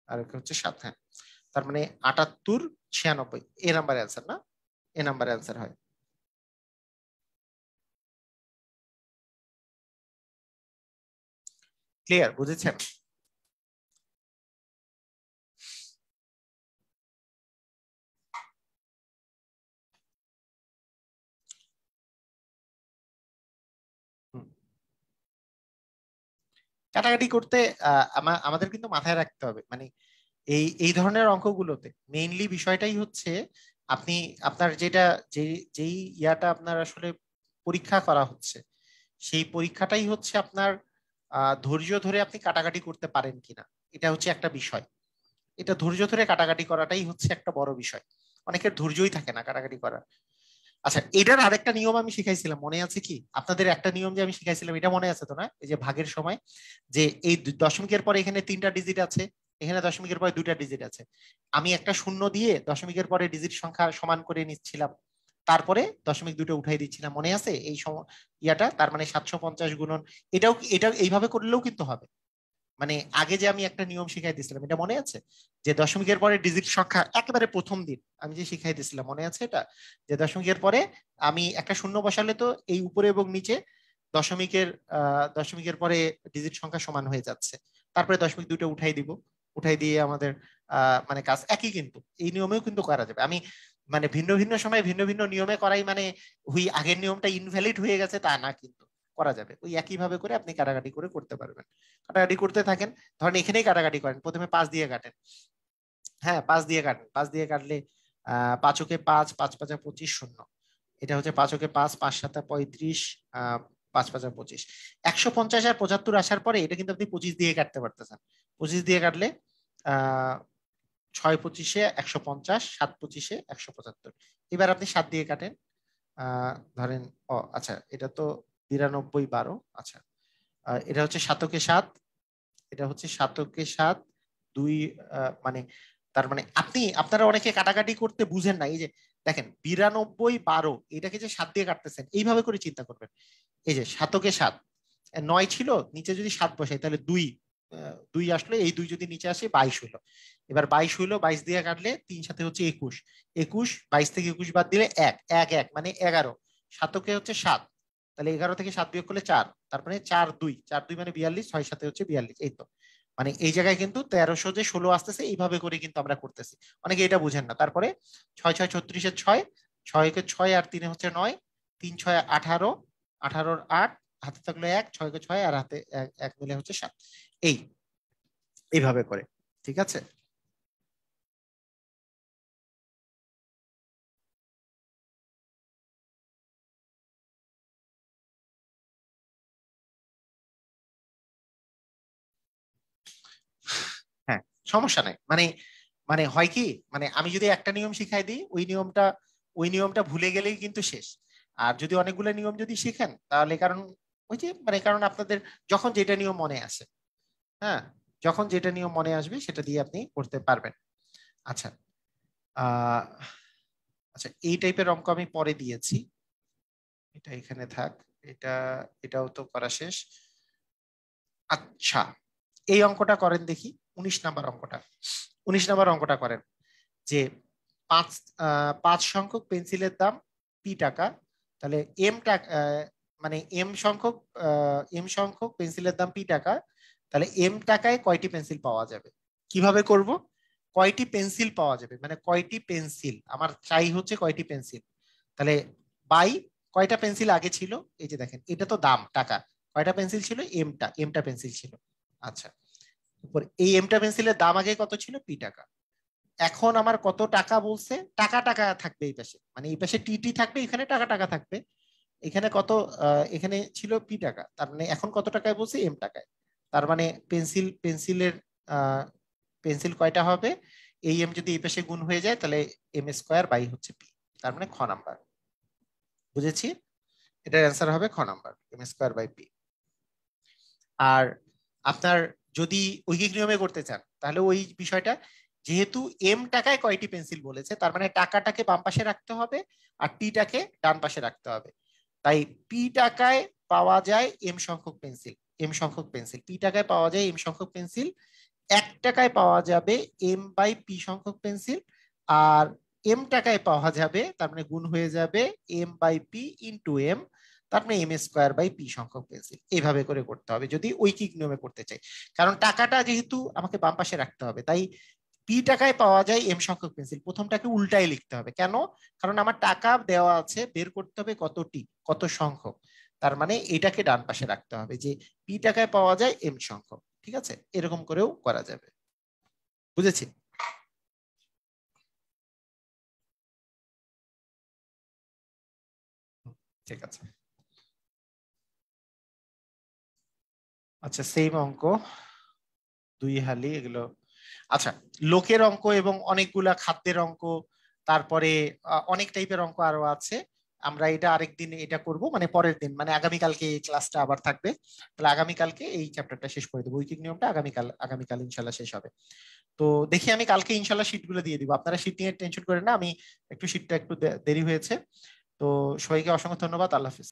আর একে হচ্ছে 7। হ্যাঁ, তার মানে 78 96 এ নাম্বার অ্যান্সার না? এ নাম্বার অ্যান্সার হয়। ক্লিয়ার? বুঝেছেন? হুম। কাটাকাটি করতে আমাদের কিন্তু মাথায় রাখতে হবে, মানে এই এই ধরনের অঙ্কগুলোতে মেইনলি বিষয়টাই হচ্ছে আপনি আপনার যেটা যেই ইয়াটা আপনার আসলে পরীক্ষা করা হচ্ছে, সেই পরীক্ষাটাই হচ্ছে আপনার ধৈর্য ধরে আপনি কাটাকাটি করতে পারেন কিনা, এটা হচ্ছে একটা বিষয়। এটা ধৈর্য ধরে কাটাকাটি করাটাই হচ্ছে একটা বড় বিষয়। অনেকের ধৈর্যই থাকে না কাটাকাটি করার। আচ্ছা, এটার আরেকটা নিয়ম আমি শিখাইছিলাম, মনে আছে কি? আপনাদের একটা নিয়ম যে আমি শিখাইছিলাম, এটা মনে আছে তো না? এই যে ভাগের সময়, যে এই দশমিকের পরে এখানে 3টা ডিজিট আছে, এখানে দশমিকের পরে 2টা ডিজিট আছে, আমি একটা শূন্য দিয়ে দশমিকের পরে ডিজিট সংখ্যা সমান করে নিচ্ছিলাম, তারপরে দশমিক 2টা উঠাই দিচ্ছিলাম, মনে আছে এই ইয়াটা? তার মানে 750 গুণন, এটা এইভাবে করলেও কিন্তু হবে। মানে আগে যে আমি একটা নিয়ম শিখাই দিয়েছিলাম, এটা মনে আছে? যে দশমিকের পরে ডিজিট সংখ্যা একেবারে প্রথম দিন আমি যে শিখাই দিয়েছিলাম, মনে আছে এটা? যে দশমিকের পরে আমি একটা শূন্য বসালে তো এই উপরে এবং নিচে দশমিকের দশমিকের পরে ডিজিট সংখ্যা সমান হয়ে যাচ্ছে, তারপরে দশমিক 2টা উঠাই দিব, উঠাই দিয়ে আমাদের মানে কাজ একই। কিন্তু এই নিয়মেও কিন্তু করা যাবে। আমি মানে ভিন্ন ভিন্ন সময় ভিন্ন ভিন্ন নিয়মে করাই মানে ওই আগের নিয়মটা ইনভ্যালিড হয়ে গেছে তা না, কিন্তু করা যাবে। ওই একই ভাবে করে আপনি কাটাকাটি করে করতে পারবেন। কাটাকাটি করতে থাকেন, ধরেন এখানেই কাটাকাটি করেন, প্রথমে 5 দিয়ে কাটেন। হ্যাঁ, 5 দিয়ে কাটেন, 5 দিয়ে কাটলে 5কে 5, 5 5 25 শূন্য, এটা হচ্ছে 5কে 5, 5 7 35, 5 5 25। 150 আর 75 আসার পরে এটা কিন্তু আপনি 25 দিয়ে কাটতে পারতেছেন। 25 দিয়ে কাটলে 6 25-এ 150, 7 25-এ 175। এবার আপনি 7 দিয়ে কাটেন, ধরেন, ও আচ্ছা, এটা তো 92 12। আচ্ছা, এটা হচ্ছে 7কে 7, এটা হচ্ছে 7কে 7, 2 মানে তার মানে আপনারা অনেকে কাটাকাটি করতে বুঝেন না। এই যে দেখেন 92 12, এটাকে যে 7 দিয়ে কাটতেছেন এইভাবে করে চিন্তা করবেন। এই যে 7কে 7, 9 ছিল, নিচে যদি 7 বসাই তাহলে 2, 2 আসলে এই 2 যদি নিচে আসে 22 হলো। এবার 22 হলো, 22 দিয়ে কাটলে 3 সাথে হচ্ছে 21, 21, 22 থেকে 21 বাদ দিলে 1 1 1 মানে 11। 7কে হচ্ছে 7, তাহলে 11 থেকে 7 বিয়োগ করলে 4, তারপরে 4 2, 4 2 মানে 42, 6 সাথে হচ্ছে 42। এই তো, মানে এই জায়গায় কিন্তু 1300 যে 16 আসতেছে এইভাবে করে কিন্তু আমরা করতেছি। অনেকে এটা বুঝেন না। তারপরে 6 6 36-এর 6, 6কে 6 আর 3 হচ্ছে 9, 3 6 18, 18-র 8, হাতে থাকলো 1, 6 কে 6 আর হাতে 1 মিলে হচ্ছে 7। এইভাবে করে, ঠিক আছে। হ্যাঁ, সমস্যা নাই। মানে মানে হয় কি, মানে আমি যদি একটা নিয়ম শিখাই দিই, ওই নিয়মটা ভুলে গেলেই কিন্তু শেষ। আর যদি অনেকগুলো নিয়ম যদি শিখেন তাহলে, কারণ ওই যে মানে কারণ আপনাদের যখন যেটা নিয়ম মনে আসে, হ্যাঁ, যখন যেটা নিয়ম মনে আসবে সেটা দিয়ে আপনি করতে পারবেন। আচ্ছা, আহ আচ্ছা, এই টাইপের অঙ্ক আমি পরে দিয়েছি, এটা এখানে থাক। এটা এটাও তো করা শেষ। আচ্ছা, এই অঙ্কটা করেন দেখি, 19 নাম্বার অঙ্কটা। 19 নাম্বার অঙ্কটা করেন যে 5 5 সংখ্যক পেন্সিলের দাম পি টাকা। তাহলে এম টাকা, মানে এম সংখ্যক পেন্সিলের দাম পি টাকা। তাহলে এম টাকায় কয়টি পেন্সিল পাওয়া যাবে? কিভাবে করব? কয়টি পেন্সিল পাওয়া যাবে, মানে কয়টি পেন্সিল আমার চাই হচ্ছে, কয়টি পেন্সিল। তাহলে বাই কয়টা পেন্সিল আগে ছিল, এই যে দেখেন এটা তো দাম টাকা, কয়টা পেন্সিল ছিল, এমটা পেন্সিল ছিল। আচ্ছা, উপর এই এমটা পেন্সিলের দাম আগে কত ছিল, পি টাকা। এখন আমার কত টাকা বলছে, টাকা টাকা থাকবে এই পাশে, মানে এই পাশে টি থাকবে, এখানে টাকা টাকা থাকবে। এখানে কত, এখানে ছিল পি টাকা, তার মানে এখন কত টাকায় বলছে, এম টাকায়। তার মানে পেন্সিলের পেন্সিল কয়টা হবে, এই এম যদি এই পাশে গুণ হয়ে যায় তাহলে এম স্কোয়ার বাই হচ্ছে পি। তার মানে খ নাম্বার। বুঝেছি, এটার অ্যান্সার হবে খ number, M square by P. আর আপনার যদি ঐকিক নিয়মে করতে চান তাহলে ওই বিষয়টা, যেহেতু এম টাকায় কয়টি পেন্সিল বলেছে, তার মানে টাকাটাকে বাম পাশে রাখতে হবে আর টিটাকে ডান পাশে রাখতে হবে। তাই পি টাকায় পাওয়া যায় এম সংখ্যক পেন্সিল, পি টাকায় পাওয়া যায় এম সংখ্যক পেন্সিল। 1 টাকায় পাওয়া যাবে এম বাই পি সংখ্যক পেন্সিল। আর এম টাকায় পাওয়া যাবে, তার মানে গুণ হয়ে যাবে M by P into M, তার মানে এম স্কোয়ার বাই পি সংখ্যক পেন্সিল। এইভাবে করে করতে হবে যদি ঐকিক নিয়মে করতে চাই। কারণ টাকাটা যেহেতু আমাকে বাম পাশে রাখতে হবে, তাই পি টাকায় পাওয়া যায় এম সংখ্যক পেন্সিল, প্রথমটাকে উল্টাই লিখতে হবে। কেন? কারণ আমার টাকা দেওয়া আছে, বের করতে হবে কতটি, কত সংখ্যক। তার মানে এটাকে ডান পাশে রাখতে হবে, যে পি টাকায় পাওয়া যায় এম সংখ্যক। ঠিক আছে, এরকম করেও করা যাবে। বুঝেছি। ঠিক আছে। আচ্ছা, সেম অঙ্ক, 2 হালি এগুলো। আচ্ছা, লোকের অঙ্ক এবং অনেকগুলা খাদ্যের অঙ্ক, তারপরে অনেক টাইপের অঙ্ক আরো আছে। আমরা এটা আরেকদিন এটা করব, মানে পরের দিন, মানে আগামীকালকে এই ক্লাসটা আবার থাকবে। তাহলে আগামীকালকে এই চ্যাপ্টারটা শেষ করে দেবো, ঐকিক নিয়মটা আগামীকাল ইনশাল্লাহ শেষ হবে। তো দেখি আমি কালকে ইনশাল্লাহ শিটগুলো দিয়ে দিব, আপনারা শিট নিয়ে টেনশন করেন না, আমি একটু শিটটা একটু দেরি হয়েছে। তো সবাইকে অসংখ্য ধন্যবাদ, আল্লাহ হাফিজ।